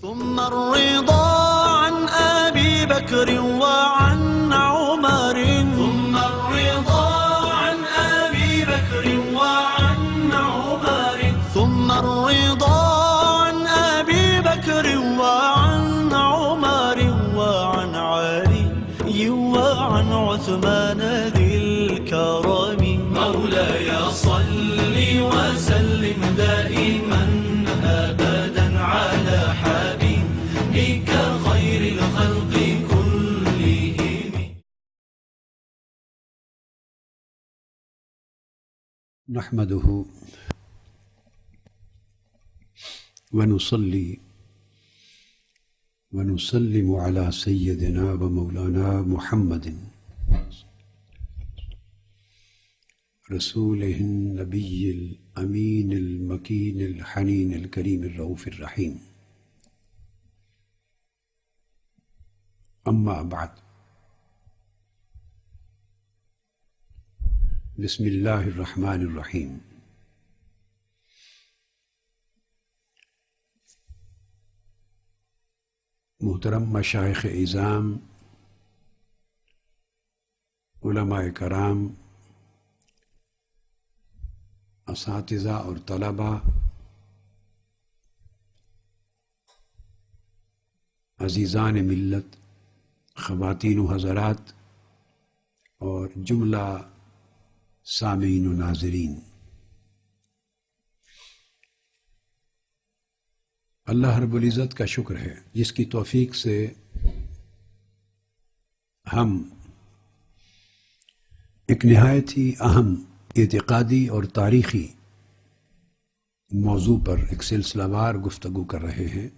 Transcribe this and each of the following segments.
ثم الرضا عن أبي بكر وعن عمر، ثم الرضا عن أبي بكر وعن عمر، ثم الرضا عن أبي بكر وعن عمر وعن علي وعن عثمان ذي الكرم. مولاي صل وسلم دائما أبدا على حبيبك خير الخلق كلهم. نحمده ونصلي ونسلم على سيدنا ومولانا محمد رسوله النبي الأمين المكين الحنين الكريم الرؤوف الرحيم. أما بعد، بسم الله الرحمن الرحيم. محترم مشائخ اعظام، علماء کرام، اساتذہ اور طلباء، عزیزان ملت، خواتین و حضرات اور جملہ سامعین و ناظرین، اللہ رب العزت کا شکر ہے جس کی توفیق سے ہم ایک نہایت ہی اہم اعتقادی اور تاریخی موضوع پر ایک سلسلہ وار گفتگو کر رہے ہیں،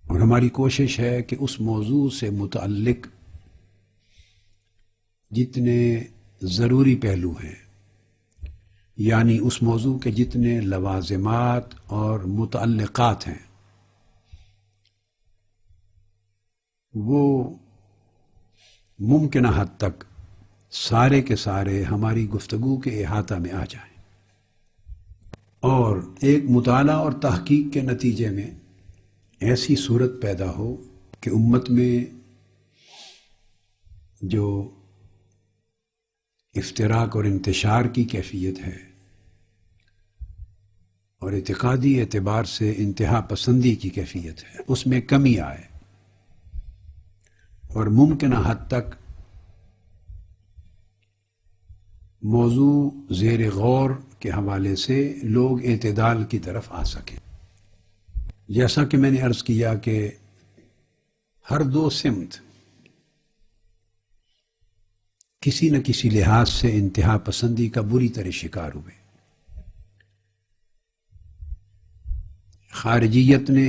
اور ہماری کوشش ہے کہ اس موضوع سے متعلق جتنے ضروری پہلو ہیں، یعنی اس موضوع کے جتنے لوازمات اور متعلقات ہیں، وہ ممکنہ حد تک سارے کے سارے ہماری گفتگو کے احاطہ میں آ جائیں، اور ایک مطالعہ اور تحقیق کے نتیجے میں ایسی صورت پیدا ہو کہ امت میں جو افتراق اور انتشار کی کیفیت ہے اور اعتقادی اعتبار سے انتہا پسندی کی کیفیت ہے، اس میں کمی آئے، اور ممکنہ حد تک موضوع زیر غور کے حوالے سے لوگ اعتدال کی طرف آ سکیں۔ جیسا کہ میں نے عرض کیا کہ ہر دو سمت کسی نہ کسی لحاظ سے انتہا پسندی کا بری طرح شکار ہوئے۔ خارجیت نے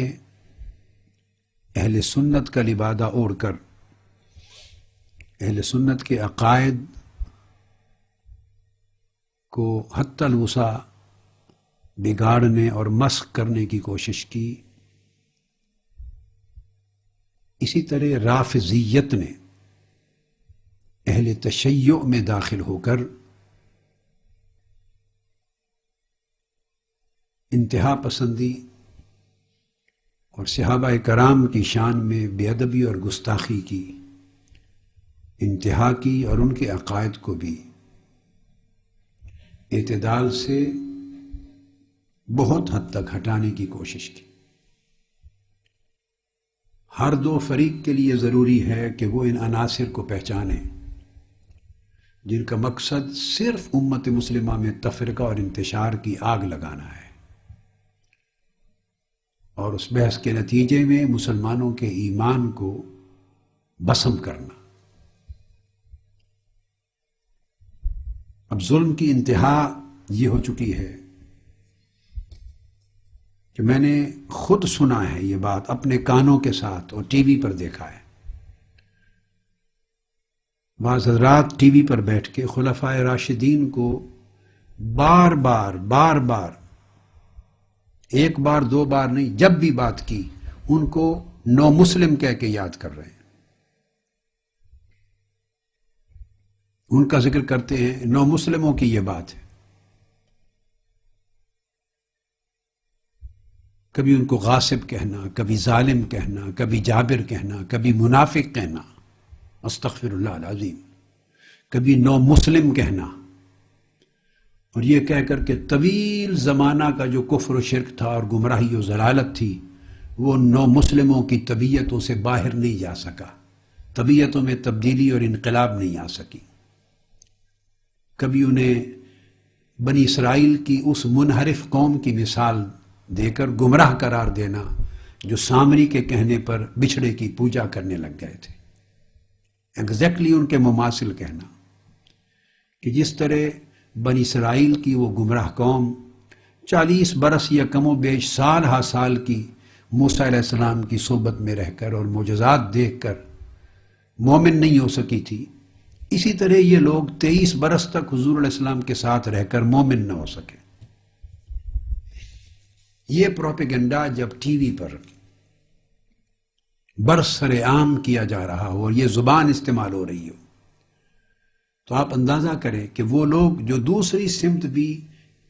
اہل سنت کا لبادہ اوڑھ کر اہل سنت کے عقائد کو حتی الوسع بگاڑنے اور مسخ کرنے کی کوشش کی۔ اسی طرح رافضیت نے اہل تشیع میں داخل ہو کر انتہا پسندی اور صحابہ کرام کی شان میں بے ادبی اور گستاخی کی انتہا کی، اور ان کے عقائد کو بھی اعتدال سے بہت حد تک ہٹانے کی کوشش کی۔ ہر دو فریق کے لیے ضروری ہے کہ وہ ان عناصر کو پہچانیں جن کا مقصد صرف امت مسلمہ میں تفرقہ اور انتشار کی آگ لگانا ہے، اور اس بحث کے نتیجے میں مسلمانوں کے ایمان کو بسم کرنا۔ اب ظلم کی انتہا یہ ہو چکی ہے کہ میں نے خود سنا ہے یہ بات اپنے کانوں کے ساتھ، اور ٹی وی پر دیکھا ہے۔ بعض حضرات ٹی وی پر بیٹھ کے خلفائے راشدین کو بار بار ایک بار دو بار نہیں، جب بھی بات کی ان کو نو مسلم کہہ کے یاد کر رہے ہیں، ان کا ذکر کرتے ہیں، نو مسلموں کی یہ بات ہے۔ کبھی ان کو غاصب کہنا، کبھی ظالم کہنا، کبھی جابر کہنا، کبھی منافق کہنا، استغفر اللہ العظیم، کبھی نو مسلم کہنا، اور یہ کہہ کر کہ طویل زمانہ کا جو کفر و شرک تھا اور گمراہی و ضلالت تھی وہ نو مسلموں کی طبیعتوں سے باہر نہیں جا سکا، طبیعتوں میں تبدیلی اور انقلاب نہیں آ سکی۔ کبھی انہیں بنی اسرائیل کی اس منحرف قوم کی مثال دے کر گمراہ قرار دینا جو سامری کے کہنے پر بچھڑے کی پوجا کرنے لگ گئے تھے، ایگزیکٹلی ان کے مماثل کہنا کہ جس طرح بنی اسرائیل کی وہ گمراہ قوم 40 برس یا کم و بیش سال ہا سال کی موسیٰ علیہ السلام کی صحبت میں رہ کر اور معجزات دیکھ کر مومن نہیں ہو سکی تھی، اسی طرح یہ لوگ 23 برس تک حضور علیہ السلام کے ساتھ رہ کر مومن نہ ہو سکے۔ یہ پروپیگنڈا جب ٹی وی پر برسر عام کیا جا رہا ہو اور یہ زبان استعمال ہو رہی ہو تو آپ اندازہ کریں کہ وہ لوگ جو دوسری سمت بھی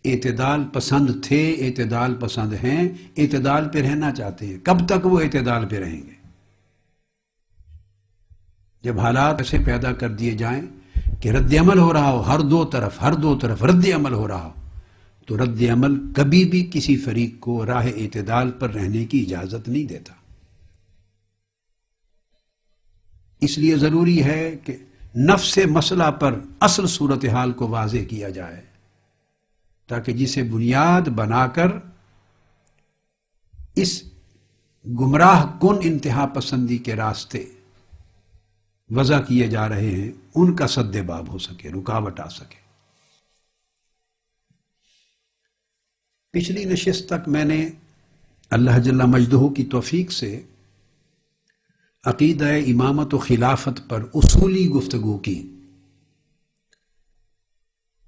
اعتدال پسند تھے، اعتدال پسند ہیں، اعتدال پہ رہنا چاہتے ہیں، کب تک وہ اعتدال پہ رہیں گے؟ جب حالات ایسے پیدا کر دیے جائیں کہ رد عمل ہو رہا ہو، ہر دو طرف رد عمل ہو رہا ہو، تو رد عمل کبھی بھی کسی فریق کو راہ اعتدال پر رہنے کی اجازت نہیں دیتا۔ اس لیے ضروری ہے کہ نفس مسئلہ پر اصل صورتحال کو واضح کیا جائے تاکہ جسے بنیاد بنا کر اس گمراہ کن انتہا پسندی کے راستے وضع کیے جا رہے ہیں ان کا سد باب ہو سکے، رکاوٹ آ سکے۔ پچھلی نشست تک میں نے اللہ جل مجدہ کی توفیق سے عقیدہ امامت و خلافت پر اصولی گفتگو کی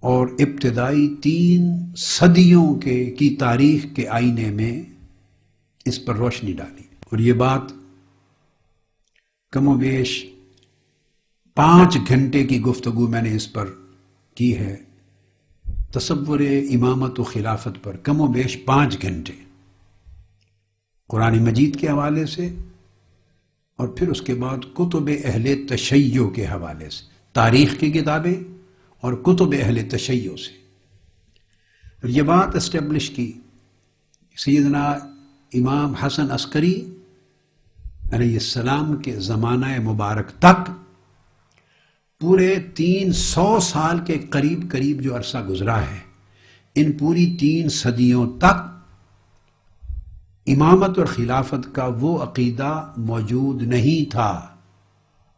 اور ابتدائی 3 صدیوں کی تاریخ کے آئینے میں اس پر روشنی ڈالی، اور یہ بات کم و بیش 5 گھنٹے کی گفتگو میں نے اس پر کی ہے۔ تصور امامت و خلافت پر کم و بیش 5 گھنٹے، قرآن مجید کے حوالے سے اور پھر اس کے بعد کتب اہل تشیع کے حوالے سے، تاریخ کی کتابیں اور کتب اہل تشیع سے، اور یہ بات اسٹیبلش کی سیدنا امام حسن عسکری علیہ السلام کے زمانہ مبارک تک پورے 300 سال کے قریب جو عرصہ گزرا ہے، ان پوری 3 صدیوں تک امامت اور خلافت کا وہ عقیدہ موجود نہیں تھا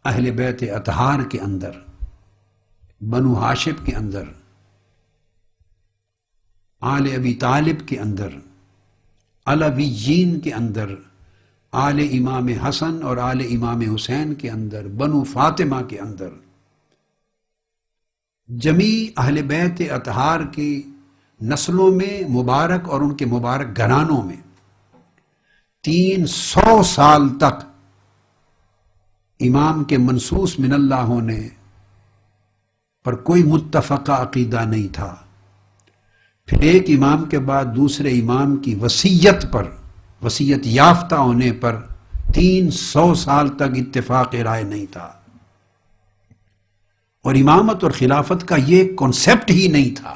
اہل بیت اطہار کے اندر، بنو ہاشم کے اندر، آل ابی طالب کے اندر، علویین کے اندر، آل امام حسن اور آل امام حسین کے اندر، بنو فاطمہ کے اندر، جمیع اہل بیت اطہار کی نسلوں میں مبارک اور ان کے مبارک گھرانوں میں 300 سال تک امام کے منصوص من اللہ ہونے پر کوئی متفقہ عقیدہ نہیں تھا۔ پھر ایک امام کے بعد دوسرے امام کی وصیت پر، وصیت یافتہ ہونے پر 300 سال تک اتفاق رائے نہیں تھا، اور امامت اور خلافت کا یہ کنسپٹ ہی نہیں تھا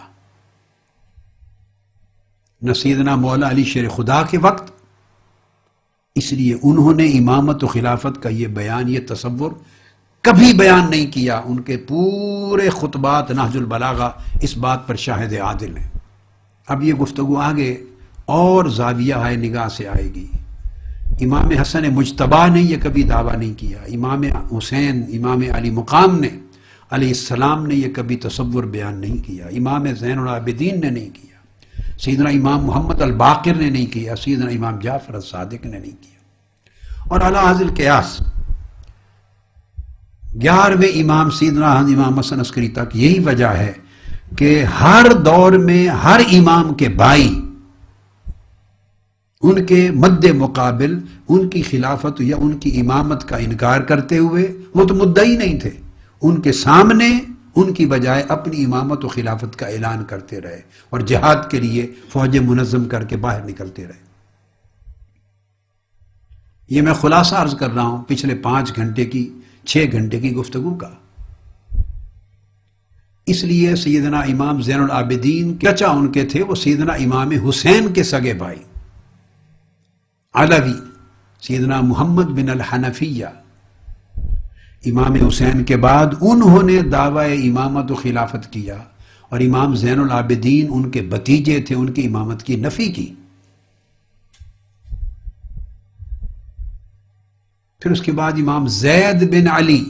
نہ سیدنا مولا علی شیر خدا کے وقت۔ اس لیے انہوں نے امامت و خلافت کا یہ بیان، یہ تصور کبھی بیان نہیں کیا۔ ان کے پورے خطبات نہج البلاغہ اس بات پر شاہد عادل ہیں۔ اب یہ گفتگو آگے اور زاویہ ہے نگاہ سے آئے گی۔ امام حسن مجتبیٰ نے یہ کبھی دعویٰ نہیں کیا، امام حسین، امام علی مقام نے علیہ السلام نے یہ کبھی تصور بیان نہیں کیا، امام زین العابدین نے نہیں کیا، سیدنا امام محمد الباقر نے نہیں کیا، سیدنا امام جعفر الصادق نے نہیں کیا، اور علی حاضر القیاس 11ویں امام سیدنا امام حسن عسکری تک یہی وجہ ہے کہ ہر دور میں ہر امام کے بھائی ان کے مد مقابل ان کی خلافت یا ان کی امامت کا انکار کرتے ہوئے وہ تو مدعی نہیں تھے، ان کے سامنے ان کی بجائے اپنی امامت و خلافت کا اعلان کرتے رہے اور جہاد کے لیے فوج منظم کر کے باہر نکلتے رہے۔ یہ میں خلاصہ عرض کر رہا ہوں پچھلے 6 گھنٹے کی گفتگو کا۔ اس لیے سیدنا امام زین العابدین کے چچا ان کے تھے، وہ سیدنا امام حسین کے سگے بھائی علوی سیدنا محمد بن الحنفیہ، امام حسین کے بعد انہوں نے دعوی امامت و خلافت کیا، اور امام زین العابدین ان کے بھتیجے تھے، ان کی امامت کی نفی کی۔ پھر اس کے بعد امام زید بن علی،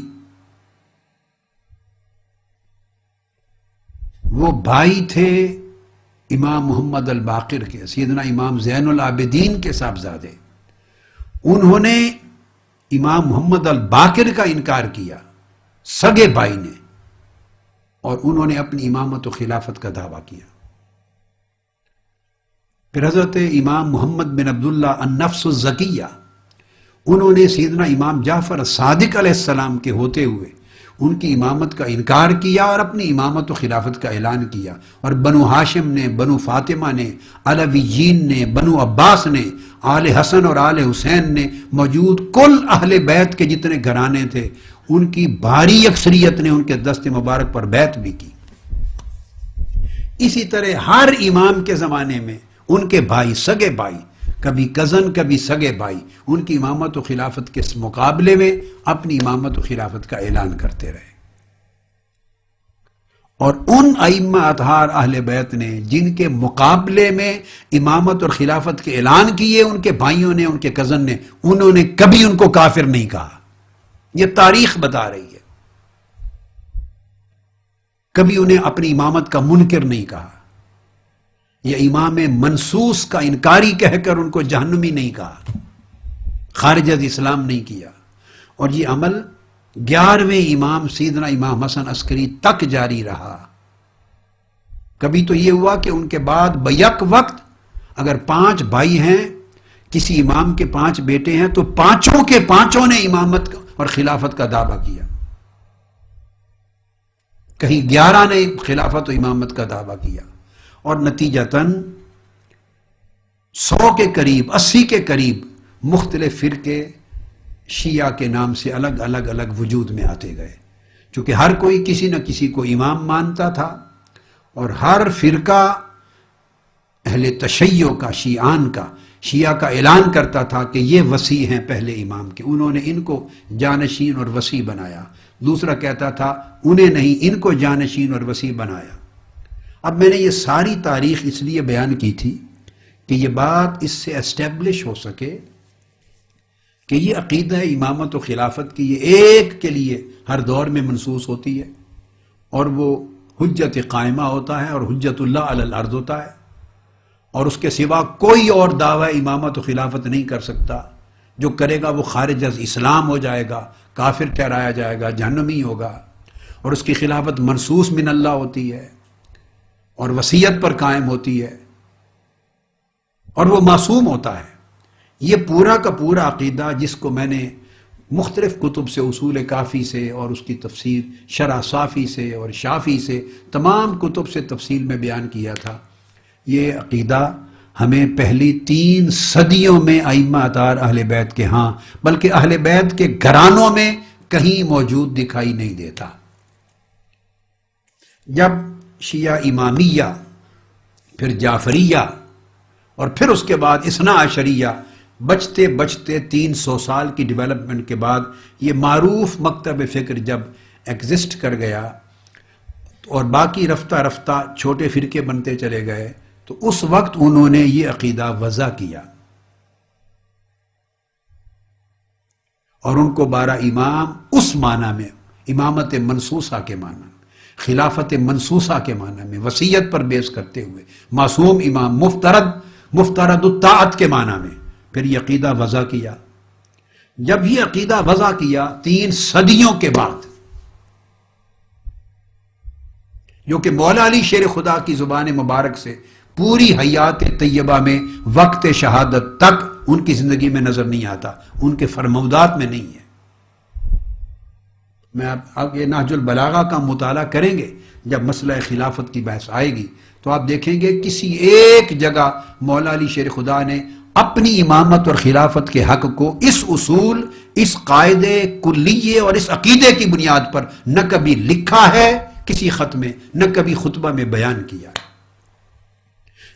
وہ بھائی تھے امام محمد الباقر کے، سیدنا امام زین العابدین کے صاحبزادے، انہوں نے امام محمد الباقر کا انکار کیا سگے بھائی نے، اور انہوں نے اپنی امامت و خلافت کا دعویٰ کیا۔ پھر حضرت امام محمد بن عبداللہ النفس الزکیہ، انہوں نے سیدنا امام جعفر صادق علیہ السلام کے ہوتے ہوئے ان کی امامت کا انکار کیا اور اپنی امامت و خلافت کا اعلان کیا، اور بنو ہاشم نے، بنو فاطمہ نے، علویین نے، بنو عباس نے، آل حسن اور آل حسین نے، موجود کل اہل بیت کے جتنے گھرانے تھے، ان کی بھاری اکثریت نے ان کے دست مبارک پر بیعت بھی کی۔ اسی طرح ہر امام کے زمانے میں ان کے بھائی، سگے بھائی، کبھی کزن کبھی سگے بھائی، ان کی امامت و خلافت کے مقابلے میں اپنی امامت و خلافت کا اعلان کرتے رہے۔ اور ان ائمہ اطہار اہل بیت نے جن کے مقابلے میں امامت اور خلافت کے اعلان کیے، ان کے بھائیوں نے، ان کے کزن نے، انہوں نے کبھی ان کو کافر نہیں کہا۔ یہ تاریخ بتا رہی ہے، کبھی انہیں اپنی امامت کا منکر نہیں کہا، یہ امام منصوص کا انکاری کہہ کر ان کو جہنمی نہیں کہا، خارج از اسلام نہیں کیا۔ اور یہ عمل 11ویں امام سیدنا امام حسن عسکری تک جاری رہا۔ کبھی تو یہ ہوا کہ ان کے بعد بیک وقت اگر 5 بھائی ہیں، کسی امام کے 5 بیٹے ہیں، تو 5 کے 5 نے امامت اور خلافت کا دعویٰ کیا، کہیں 11 نے خلافت و امامت کا دعویٰ کیا، اور نتیجتاً 100 کے قریب، 80 کے قریب مختلف فرقے شیعہ کے نام سے الگ الگ وجود میں آتے گئے، چونکہ ہر کوئی کسی نہ کسی کو امام مانتا تھا، اور ہر فرقہ اہل تشیع کا، شیعہ کا اعلان کرتا تھا کہ یہ وصی ہیں پہلے امام کے، انہوں نے ان کو جانشین اور وصی بنایا، دوسرا کہتا تھا انہیں نہیں، ان کو جانشین اور وصی بنایا۔ اب میں نے یہ ساری تاریخ اس لیے بیان کی تھی کہ یہ بات اس سے اسٹیبلش ہو سکے کہ یہ عقیدہ امامت و خلافت کی یہ ایک کے لیے ہر دور میں منصوص ہوتی ہے، اور وہ حجت قائمہ ہوتا ہے اور حجت اللہ علی الارض ہوتا ہے، اور اس کے سوا کوئی اور دعوی امامت و خلافت نہیں کر سکتا، جو کرے گا وہ خارج از اسلام ہو جائے گا، کافر ٹھہرایا جائے گا، جہنمی ہوگا، اور اس کی خلافت منصوص من اللہ ہوتی ہے اور وصیت پر قائم ہوتی ہے، اور وہ معصوم ہوتا ہے۔ یہ پورا کا پورا عقیدہ جس کو میں نے مختلف کتب سے، اصول کافی سے اور اس کی تفسیر شرح صافی سے اور شافی سے، تمام کتب سے تفصیل میں بیان کیا تھا، یہ عقیدہ ہمیں پہلی 3 صدیوں میں ائمہ اطہار اہل بیت کے ہاں، بلکہ اہل بیت کے گھرانوں میں کہیں موجود دکھائی نہیں دیتا۔ جب شیعہ امامیہ، پھر جعفریہ، اور پھر اس کے بعد اثنا عشریہ، بچتے بچتے 300 سال کی ڈیولپمنٹ کے بعد یہ معروف مکتب فکر جب ایگزسٹ کر گیا، اور باقی رفتہ رفتہ چھوٹے فرقے بنتے چلے گئے، تو اس وقت انہوں نے یہ عقیدہ وضع کیا، اور ان کو 12 امام اس معنی میں، امامت منصوصہ کے معنی میں، خلافت منصوصہ کے معنی میں، وصیت پر بیس کرتے ہوئے، معصوم امام، مفترض الطاعت کے معنی میں، پھر یہ عقیدہ وضع کیا۔ جب یہ عقیدہ وضع کیا 3 صدیوں کے بعد، جو کہ مولا علی شیر خدا کی زبان مبارک سے پوری حیات طیبہ میں وقت شہادت تک ان کی زندگی میں نظر نہیں آتا، ان کے فرمودات میں نہیں ہے۔ میں آپ یہ نہج البلاغہ کا مطالعہ کریں گے، جب مسئلہ خلافت کی بحث آئے گی تو آپ دیکھیں گے کسی ایک جگہ مولا علی شیر خدا نے اپنی امامت اور خلافت کے حق کو اس اصول، اس قاعدے کلیے اور اس عقیدے کی بنیاد پر نہ کبھی لکھا ہے کسی خط میں، نہ کبھی خطبہ میں بیان کیا ہے۔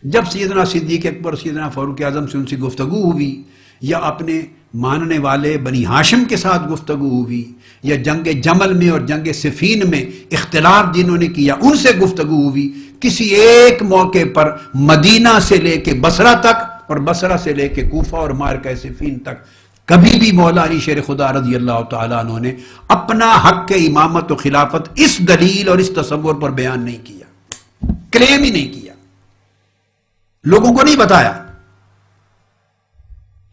جب سیدنا صدیق اکبر، سیدنا فاروق اعظم سے ان سے گفتگو ہوئی، یا اپنے ماننے والے بنی ہاشم کے ساتھ گفتگو ہوئی، یا جنگ جمل میں اور جنگ صفین میں اختلاف جنہوں نے کیا ان سے گفتگو ہوئی، کسی ایک موقع پر مدینہ سے لے کے بصرہ تک اور بصرہ سے لے کے کوفہ اور معرکہ صفین تک کبھی بھی مولا علی شیر خدا رضی اللہ تعالیٰ عنہ نے اپنا حق امامت و خلافت اس دلیل اور اس تصور پر بیان نہیں کیا، کلیم ہی نہیں کیا، لوگوں کو نہیں بتایا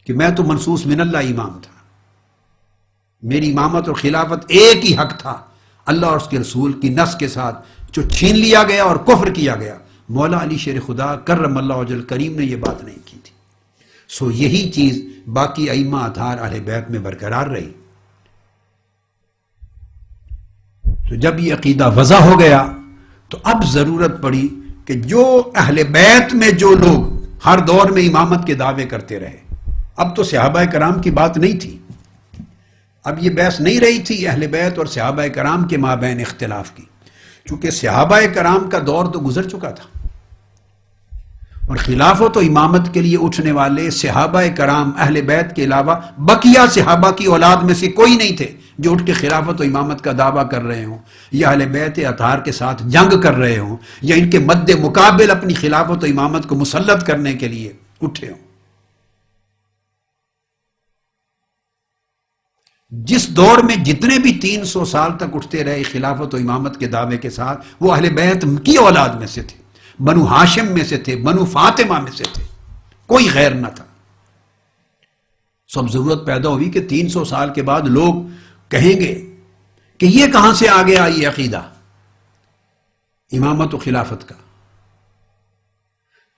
کہ میں تو منصوص من اللہ امام تھا، میری امامت اور خلافت ایک ہی حق تھا، اللہ اور اس کے رسول کی نص کے ساتھ جو چھین لیا گیا اور کفر کیا گیا۔ مولا علی شیر خدا کرم اللہ وجل کریم نے یہ بات نہیں کی تھی۔ سو یہی چیز باقی ائمہ اطہار اہل بیت میں برقرار رہی۔ تو جب یہ عقیدہ وضع ہو گیا تو اب ضرورت پڑی کہ جو اہل بیت میں جو لوگ ہر دور میں امامت کے دعوے کرتے رہے، اب تو صحابہ کرام کی بات نہیں تھی، اب یہ بحث نہیں رہی تھی اہل بیت اور صحابہ کرام کے مابین اختلاف کی، چونکہ صحابہ کرام کا دور تو گزر چکا تھا، اور خلافت و امامت کے لیے اٹھنے والے صحابہ کرام اہل بیت کے علاوہ بقیہ صحابہ کی اولاد میں سے کوئی نہیں تھے جو اٹھ کے خلافت و امامت کا دعویٰ کر رہے ہوں، یا اہل بیت اطہار کے ساتھ جنگ کر رہے ہوں، یا ان کے مد مقابل اپنی خلافت و امامت کو مسلط کرنے کے لیے اٹھے ہوں۔ جس دور میں جتنے بھی 300 سال تک اٹھتے رہے خلافت و امامت کے دعوے کے ساتھ، وہ اہل بیت کی اولاد میں سے تھے، بنو ہاشم میں سے تھے، بنو فاطمہ میں سے تھے، کوئی غیر نہ تھا۔ سب ضرورت پیدا ہوئی کہ 300 سال کے بعد لوگ کہیں گے کہ یہ کہاں سے آ گیا یہ عقیدہ امامت و خلافت کا،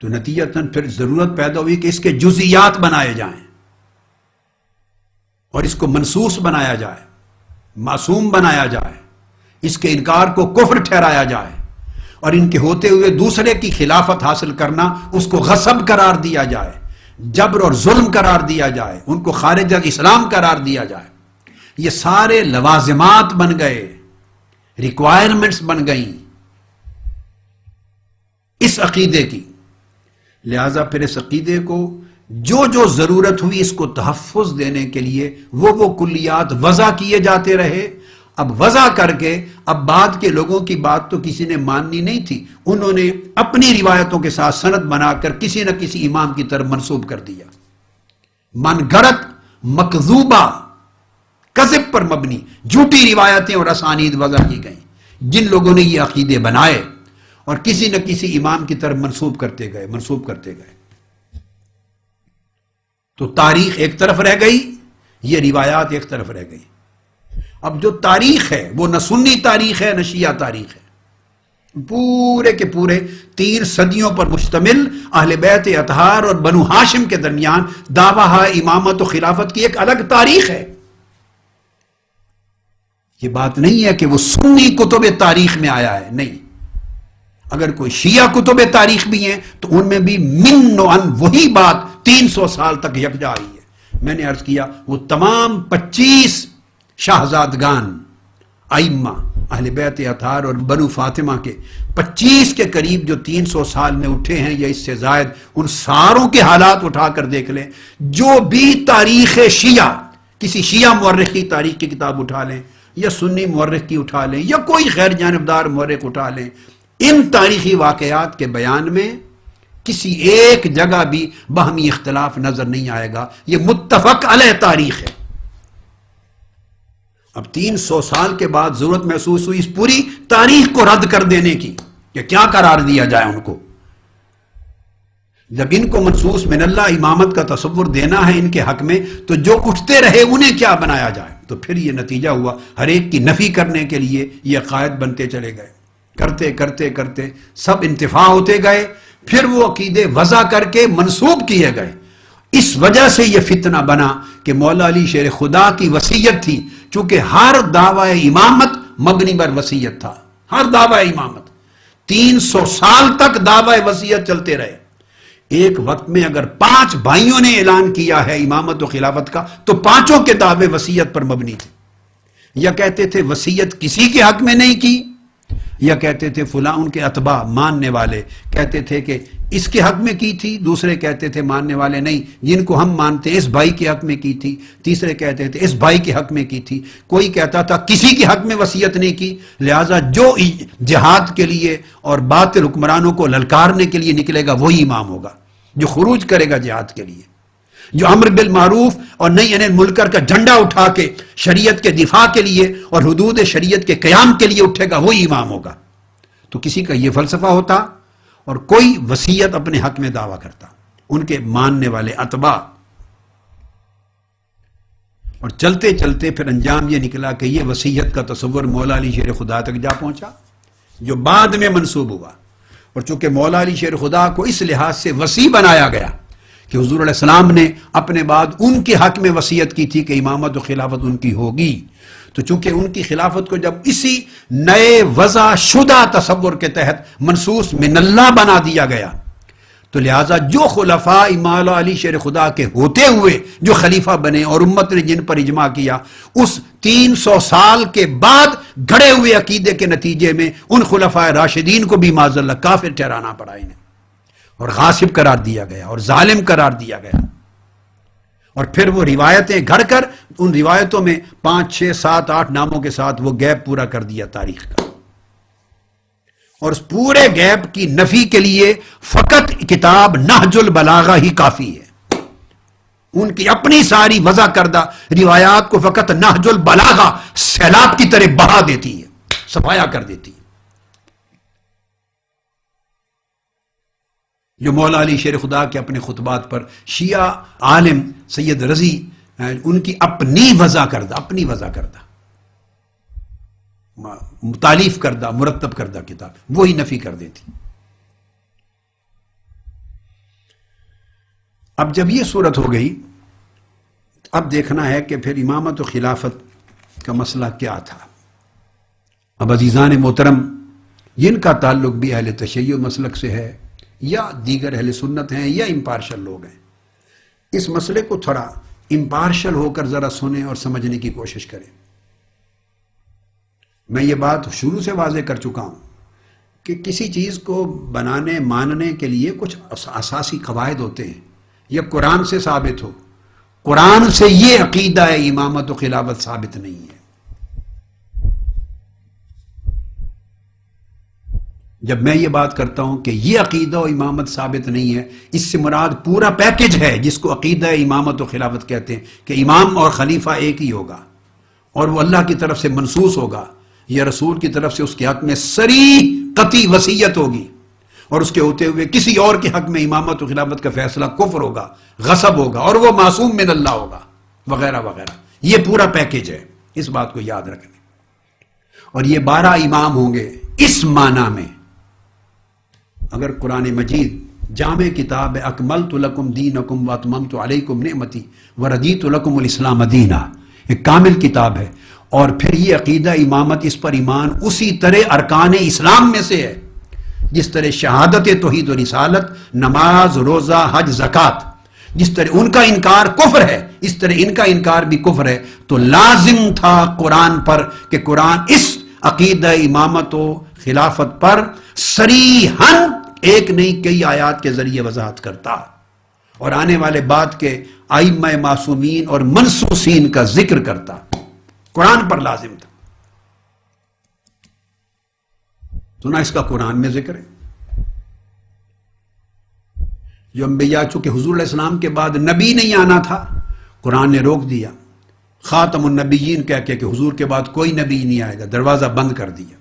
تو نتیجتاً پھر ضرورت پیدا ہوئی کہ اس کے جزئیات بنائے جائیں اور اس کو منسوخ بنایا جائے، معصوم بنایا جائے، اس کے انکار کو کفر ٹھہرایا جائے، اور ان کے ہوتے ہوئے دوسرے کی خلافت حاصل کرنا اس کو غصب قرار دیا جائے، جبر اور ظلم قرار دیا جائے، ان کو خارج از اسلام قرار دیا جائے۔ یہ سارے لوازمات بن گئے، ریکوائرمنٹس بن گئیں اس عقیدے کی۔ لہذا پھر اس عقیدے کو جو جو ضرورت ہوئی اس کو تحفظ دینے کے لیے وہ کلیات وضع کیے جاتے رہے۔ اب وضع کر کے اب بعد کے لوگوں کی بات تو کسی نے ماننی نہیں تھی، انہوں نے اپنی روایتوں کے ساتھ سند بنا کر کسی نہ کسی امام کی طرف منسوب کر دیا، من گھڑت مکذوبہ کذب پر مبنی جھوٹی روایتیں اور اسانید وضع کی گئیں، جن لوگوں نے یہ عقیدے بنائے اور کسی نہ کسی امام کی طرف منسوب کرتے گئے۔ تو تاریخ ایک طرف رہ گئی، یہ روایات ایک طرف رہ گئی۔ اب جو تاریخ ہے وہ نہ سنی تاریخ ہے نہ شیعہ تاریخ ہے، پورے کے پورے 3 صدیوں پر مشتمل اہل بیت اطہار اور بنو ہاشم کے درمیان دعویٰ امامت و خلافت کی ایک الگ تاریخ ہے۔ یہ بات نہیں ہے کہ وہ سنی کتب تاریخ میں آیا ہے، نہیں، اگر کوئی شیعہ کتب تاریخ بھی ہیں تو ان میں بھی من و ان وہی بات 300 سال تک یکجا آئی ہے۔ میں نے عرض کیا وہ تمام 25 شاہزادگان ائمہ اہل بیت اطہار اور بنو فاطمہ کے 25 کے قریب جو 300 سال میں اٹھے ہیں یا اس سے زائد، ان ساروں کے حالات اٹھا کر دیکھ لیں، جو بھی تاریخ شیعہ، کسی شیعہ مورخ کی تاریخ کی کتاب اٹھا لیں یا سنی مورخ کی اٹھا لیں یا کوئی غیر جانبدار مورخ اٹھا لیں، ان تاریخی واقعات کے بیان میں کسی ایک جگہ بھی باہمی اختلاف نظر نہیں آئے گا، یہ متفق علیہ تاریخ ہے۔ اب 300 سال کے بعد ضرورت محسوس ہوئی اس پوری تاریخ کو رد کر دینے کی کہ کیا قرار دیا جائے ان کو۔ جب ان کو منصوص من اللہ امامت کا تصور دینا ہے ان کے حق میں، تو جو اٹھتے رہے انہیں کیا بنایا جائے؟ تو پھر یہ نتیجہ ہوا ہر ایک کی نفی کرنے کے لیے یہ عقائد بنتے چلے گئے، کرتے کرتے کرتے سب انتفاع ہوتے گئے، پھر وہ عقیدے وضع کر کے منسوب کیے گئے۔ اس وجہ سے یہ فتنہ بنا کہ مولا علی شیر خدا کی وصیت تھی، چونکہ ہر دعوی امامت مبنی بر وصیت تھا، ہر دعوی امامت 300 سال تک دعوی وصیت چلتے رہے۔ ایک وقت میں اگر 5 بھائیوں نے اعلان کیا ہے امامت و خلافت کا تو 5 کے دعوے وصیت پر مبنی تھے. یا کہتے تھے وصیت کسی کے حق میں نہیں کی، یا کہتے تھے فلاں ان کے اتباع ماننے والے کہتے تھے کہ اس کے حق میں کی تھی، دوسرے کہتے تھے ماننے والے نہیں جن کو ہم مانتے ہیں اس بھائی کے حق میں کی تھی، تیسرے کہتے تھے اس بھائی کے حق میں کی تھی، کوئی کہتا تھا کسی کے حق میں وصیت نہیں کی. لہٰذا جو جہاد کے لیے اور باطل حکمرانوں کو للکارنے کے لیے نکلے گا وہی امام ہوگا، جو خروج کرے گا جہاد کے لیے، جو امر بالمعروف اور نہی عن المنکر کا جھنڈا اٹھا کے شریعت کے دفاع کے لیے اور حدود شریعت کے قیام کے لیے اٹھے گا وہی امام ہوگا. تو کسی کا یہ فلسفہ ہوتا اور کوئی وصیت اپنے حق میں دعویٰ کرتا، ان کے ماننے والے اتباع. اور چلتے چلتے پھر انجام یہ نکلا کہ یہ وصیت کا تصور مولا علی شیر خدا تک جا پہنچا، جو بعد میں منسوب ہوا. اور چونکہ مولا علی شیر خدا کو اس لحاظ سے وصی بنایا گیا کہ حضور علیہ السلام نے اپنے بعد ان کے حق میں وصیت کی تھی کہ امامت و خلافت ان کی ہوگی، تو چونکہ ان کی خلافت کو جب اسی نئے وضع شدہ تصور کے تحت منصوص من اللہ بنا دیا گیا تو لہٰذا جو خلفاء مولا علی شیر خدا کے ہوتے ہوئے جو خلیفہ بنے اور امت نے جن پر اجماع کیا، اس 300 سال کے بعد گھڑے ہوئے عقیدے کے نتیجے میں ان خلفاء راشدین کو بھی معاذ اللہ کافر ٹھہرانا پڑا انہیں، اور غاصب قرار دیا گیا اور ظالم قرار دیا گیا. اور پھر وہ روایتیں گھڑ کر ان روایتوں میں 5 6 7 8 ناموں کے ساتھ وہ گیپ پورا کر دیا تاریخ کا. اور اس پورے گیپ کی نفی کے لیے فقط کتاب نہج البلاغہ ہی کافی ہے. ان کی اپنی ساری وضع کردہ روایات کو فقط نہج البلاغہ سیلاب کی طرح بہا دیتی ہے، صفایا کر دیتی ہے. جو مولا علی شیر خدا کے اپنے خطبات پر شیعہ عالم سید رضی ان کی اپنی وضع کردہ تعلیف کردہ مرتب کردہ کتاب وہی نفی کر دیتی. اب جب یہ صورت ہو گئی، اب دیکھنا ہے کہ پھر امامت و خلافت کا مسئلہ کیا تھا. اب عزیزان محترم، جن کا تعلق بھی اہل تشیع مسلک سے ہے یا دیگر اہل سنت ہیں یا امپارشل لوگ ہیں، اس مسئلے کو تھوڑا امپارشل ہو کر ذرا سنیں اور سمجھنے کی کوشش کریں. میں یہ بات شروع سے واضح کر چکا ہوں کہ کسی چیز کو بنانے ماننے کے لیے کچھ اساسی قواعد ہوتے ہیں. یہ قرآن سے ثابت ہو، قرآن سے یہ عقیدہ امامت و خلافت ثابت نہیں ہے. جب میں یہ بات کرتا ہوں کہ یہ عقیدہ و امامت ثابت نہیں ہے، اس سے مراد پورا پیکج ہے جس کو عقیدہ امامت و خلافت کہتے ہیں، کہ امام اور خلیفہ ایک ہی ہوگا اور وہ اللہ کی طرف سے منصوص ہوگا یا رسول کی طرف سے اس کے حق میں صریح قطعی وصیت ہوگی، اور اس کے ہوتے ہوئے کسی اور کے حق میں امامت و خلافت کا فیصلہ کفر ہوگا، غصب ہوگا، اور وہ معصوم من اللہ ہوگا، وغیرہ وغیرہ. یہ پورا پیکج ہے، اس بات کو یاد رکھیں. اور یہ 12 امام ہوں گے اس معنی میں. اگر قرآن مجید جامع کتاب ہے، اکملت لکم دینکم واتممت علیکم نعمتی وردیت لکم الاسلام دینا، ایک کامل کتاب ہے. اور پھر یہ عقیدہ امامت، اس پر ایمان اسی طرح ارکان اسلام میں سے ہے جس طرح شہادت توحید و رسالت، نماز، روزہ، حج، زکوٰۃ، جس طرح ان کا انکار کفر ہے اس طرح ان کا انکار بھی کفر ہے. تو لازم تھا قرآن پر کہ قرآن اس عقیدہ امامت و خلافت پر صریحاً ایک نہیں کئی آیات کے ذریعے وضاحت کرتا اور آنے والے بعد کے ائمہ معصومین اور منصوصین کا ذکر کرتا. قرآن پر لازم تھا. سنا اس کا قرآن میں ذکر ہے. جو انبیاء، چونکہ حضور علیہ السلام کے بعد نبی نہیں آنا تھا، قرآن نے روک دیا. خاتم النبیین کہہ کے کہ حضور کے بعد کوئی نبی نہیں آئے گا، دروازہ بند کر دیا.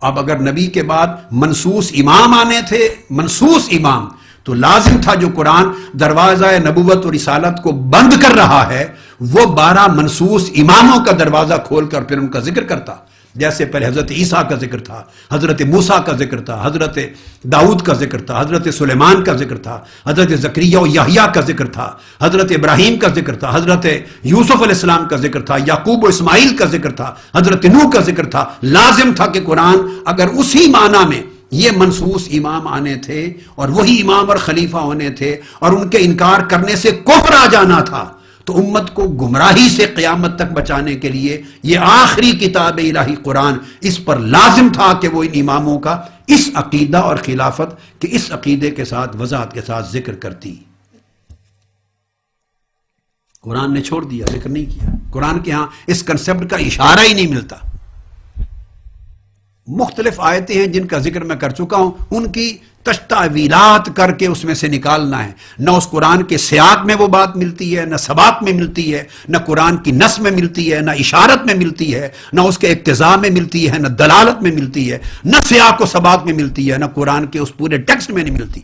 اب اگر نبی کے بعد منصوص امام آنے تھے، منصوص امام، تو لازم تھا جو قرآن دروازہ نبوت و رسالت کو بند کر رہا ہے وہ 12 منصوص اماموں کا دروازہ کھول کر پھر ان کا ذکر کرتا. جیسے پہلے حضرت عیسیٰ کا ذکر تھا، حضرت موسیٰ کا ذکر تھا، حضرت داؤد کا ذکر تھا، حضرت سلیمان کا ذکر تھا، حضرت زکریا و یحییٰ کا ذکر تھا، حضرت ابراہیم کا ذکر تھا، حضرت یوسف علیہ السلام کا ذکر تھا، یعقوب و اسماعیل کا ذکر تھا، حضرت نوح کا ذکر تھا. لازم تھا کہ قرآن اگر اسی معنی میں یہ منصوص امام آنے تھے اور وہی امام اور خلیفہ ہونے تھے، اور ان کے انکار کرنے سے کفر آ جانا تھا، تو امت کو گمراہی سے قیامت تک بچانے کے لیے یہ آخری کتاب الہی قرآن اس پر لازم تھا کہ وہ ان اماموں کا اس عقیدہ اور خلافت کے اس عقیدے کے ساتھ وضاحت کے ساتھ ذکر کرتی۔ قرآن نے چھوڑ دیا، ذکر نہیں کیا۔ قرآن کے ہاں اس کنسپٹ کا اشارہ ہی نہیں ملتا۔ مختلف آیتیں ہیں جن کا ذکر میں کر چکا ہوں، ان کی تشتاویلات کر کے اس میں سے نکالنا ہے۔ نہ اس قرآن کے سیاق میں وہ بات ملتی ہے، نہ سباق میں ملتی ہے، نہ قرآن کی نص میں ملتی ہے، نہ اشارت میں ملتی ہے، نہ اس کے اقتضاء میں ملتی ہے، نہ دلالت میں ملتی ہے، نہ سیاق و سباق میں ملتی ہے، نہ قرآن کے اس پورے ٹیکسٹ میں نہیں ملتی۔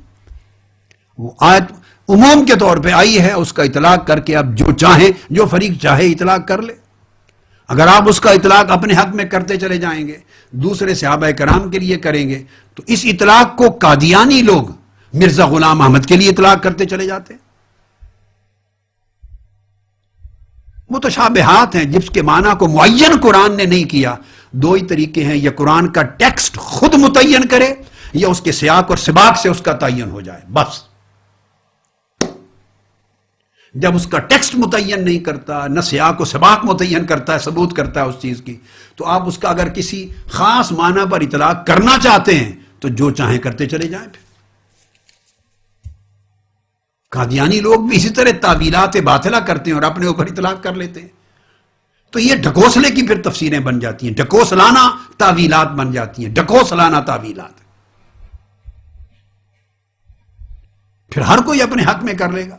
وہ آیت عموم کے طور پہ آئی ہے، اس کا اطلاق کر کے اب جو چاہیں، جو فریق چاہے اطلاق کر لے۔ اگر آپ اس کا اطلاق اپنے حق میں کرتے چلے جائیں گے، دوسرے صحابہ کرام کے لیے کریں گے، تو اس اطلاق کو قادیانی لوگ مرزا غلام احمد کے لیے اطلاق کرتے چلے جاتے ہیں۔ متشابہات ہیں جس کے معنی کو معین قرآن نے نہیں کیا۔ دو ہی طریقے ہیں، یا قرآن کا ٹیکسٹ خود متعین کرے، یا اس کے سیاق اور سباق سے اس کا تعین ہو جائے، بس۔ جب اس کا ٹیکسٹ متعین نہیں کرتا، نہ سیاق و سباق متعین کرتا ہے، ثبوت کرتا ہے اس چیز کی، تو آپ اس کا اگر کسی خاص معنی پر اطلاق کرنا چاہتے ہیں تو جو چاہیں کرتے چلے جائیں۔ پھر قادیانی لوگ بھی اسی طرح تعویلات باطلہ کرتے ہیں اور اپنے اوپر اطلاق کر لیتے ہیں، تو یہ ڈھکوسلے کی پھر تفسیریں بن جاتی ہیں، ڈھکوسلانہ تعویلات بن جاتی ہیں، ڈھکوسلانہ تعویلات۔ پھر ہر کوئی اپنے حق میں کر لے گا۔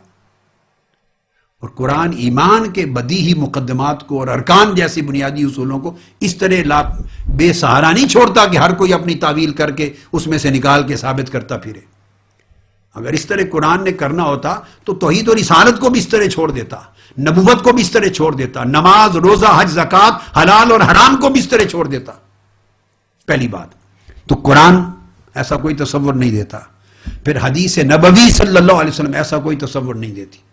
اور قرآن ایمان کے بدیہی مقدمات کو اور ارکان جیسی بنیادی اصولوں کو اس طرح بے سہارا نہیں چھوڑتا کہ ہر کوئی اپنی تعویل کر کے اس میں سے نکال کے ثابت کرتا پھرے۔ اگر اس طرح قرآن نے کرنا ہوتا تو توحید و رسالت کو بھی اس طرح چھوڑ دیتا، نبوت کو بھی اس طرح چھوڑ دیتا، نماز، روزہ، حج، زکوٰۃ، حلال اور حرام کو بھی اس طرح چھوڑ دیتا۔ پہلی بات تو قرآن ایسا کوئی تصور نہیں دیتا، پھر حدیث نبوی صلی اللہ علیہ وسلم ایسا کوئی تصور نہیں دیتی،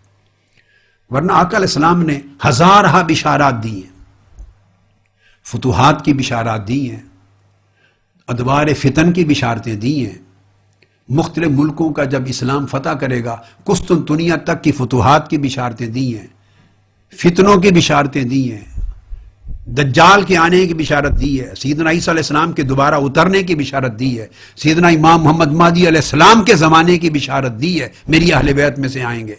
ورنہ آقا علیہ السلام نے ہزارہ بشارات دی ہیں، فتوحات کی بشارات دی ہیں، ادوار فتن کی بشارتیں دی ہیں، مختلف ملکوں کا جب اسلام فتح کرے گا قسطنطنیہ تک کی فتوحات کی بشارتیں دی ہیں، فتنوں کی بشارتیں دی ہیں، دجال کے آنے کی بشارت دی ہے، سیدنا عیسیٰ علیہ السلام کے دوبارہ اترنے کی بشارت دی ہے، سیدنا امام محمد مہدی علیہ السلام کے زمانے کی بشارت دی ہے، میری اہل بیت میں سے آئیں گے،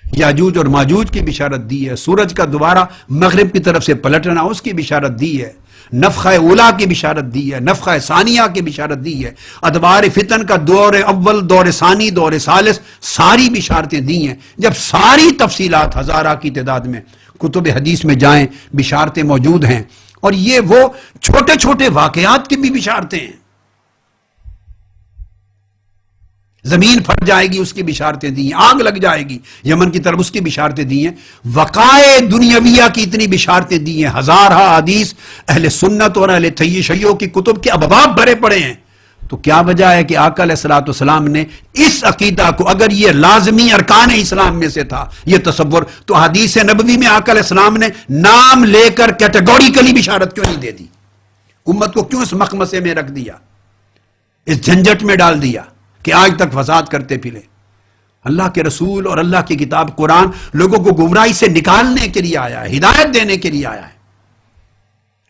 یاجوج اور ماجوج کی بشارت دی ہے، سورج کا دوبارہ مغرب کی طرف سے پلٹنا اس کی بشارت دی ہے، نفخہ اولا کی بشارت دی ہے، نفخہ ثانیہ کی بشارت دی ہے، ادوار فتن کا دور اول، دور ثانی، دور ثالث، ساری بشارتیں دی ہیں۔ جب ساری تفصیلات ہزارہ کی تعداد میں کتب حدیث میں جائیں بشارتیں موجود ہیں، اور یہ وہ چھوٹے چھوٹے واقعات کی بھی بشارتیں ہیں، زمین پھٹ جائے گی اس کی بشارتیں دی ہیں، آگ لگ جائے گی یمن کی طرف اس کی بشارتیں دی ہیں، وقائع دنیاویہ کی اتنی بشارتیں دی ہیں، ہزارہ حدیث اہل سنت اور اہل تشیع کی کتب کے ابواب بھرے پڑے ہیں۔ تو کیا وجہ ہے کہ آقا علیہ الصلوۃ والسلام نے اس عقیدہ کو، اگر یہ لازمی ارکان اسلام میں سے تھا یہ تصور، تو حدیث نبوی میں آقا علیہ السلام نے نام لے کر کیٹیگوریکلی بشارت کیوں نہیں دے دی؟ امت کو کیوں اس مخمصے میں رکھ دیا، اس جھنجٹ میں ڈال دیا کہ آج تک فساد کرتے پھرے؟ اللہ کے رسول اور اللہ کی کتاب قرآن لوگوں کو گمراہی سے نکالنے کے لیے آیا ہے، ہدایت دینے کے لیے آیا ہے۔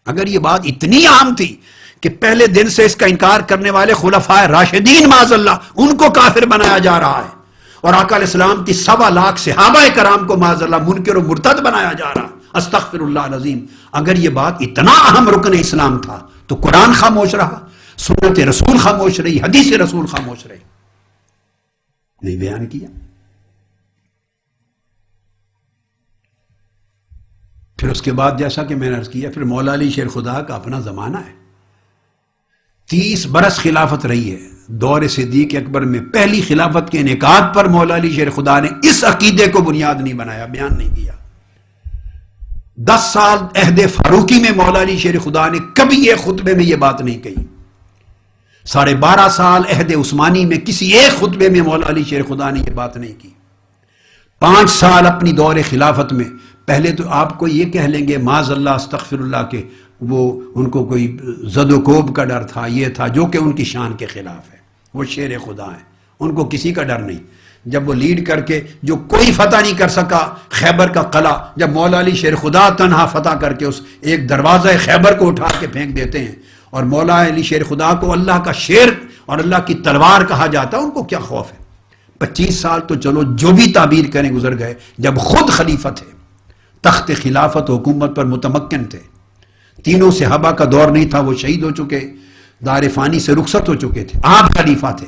اگر یہ بات اتنی عام تھی کہ پہلے دن سے اس کا انکار کرنے والے خلفائے راشدین معاذ اللہ ان کو کافر بنایا جا رہا ہے، اور آقا علیہ السلام کی 1.25 لاکھ صحابہ کرام کو معاذ اللہ منکر و مرتد بنایا جا رہا، استغفر اللہ العظیم، اگر یہ بات اتنا اہم رکن اسلام تھا تو قرآن خاموش رہا، سنت رسول خاموش رہی، حدیث رسول خاموش رہی، نہیں بیان کیا۔ پھر اس کے بعد جیسا کہ میں نے عرض کیا، پھر مولا علی شیر خدا کا اپنا زمانہ ہے، 30 برس خلافت رہی ہے۔ دور صدیق اکبر میں پہلی خلافت کے انعقاد پر مولا علی شیر خدا نے اس عقیدے کو بنیاد نہیں بنایا، بیان نہیں کیا۔ 10 سال عہد فاروقی میں مولا علی شیر خدا نے کبھی ایک خطبے میں یہ بات نہیں کہی، 12.5 سال عہد عثمانی میں کسی ایک خطبے میں مولا علی شیر خدا نے یہ بات نہیں کی۔ 5 سال اپنی دور خلافت میں، پہلے تو آپ کو یہ کہہ لیں گے معاذ اللہ استغفر اللہ کے وہ ان کو کوئی زد و کوب کا ڈر تھا، یہ تھا، جو کہ ان کی شان کے خلاف ہے. وہ شیر خدا ہیں، ان کو کسی کا ڈر نہیں. جب وہ لیڈ کر کے جو کوئی فتح نہیں کر سکا خیبر کا قلعہ، جب مولا علی شیر خدا تنہا فتح کر کے اس ایک دروازہ خیبر کو اٹھا کے پھینک دیتے ہیں، اور مولا علی شیر خدا کو اللہ کا شیر اور اللہ کی تلوار کہا جاتا ہے، ان کو کیا خوف ہے؟ 25 سال تو چلو جو بھی تعبیر کریں گزر گئے، جب خود خلیفہ تھے، تخت خلافت حکومت پر متمکن تھے، تینوں صحابہ کا دور نہیں تھا، وہ شہید ہو چکے، دار فانی سے رخصت ہو چکے تھے، آپ خلیفہ تھے،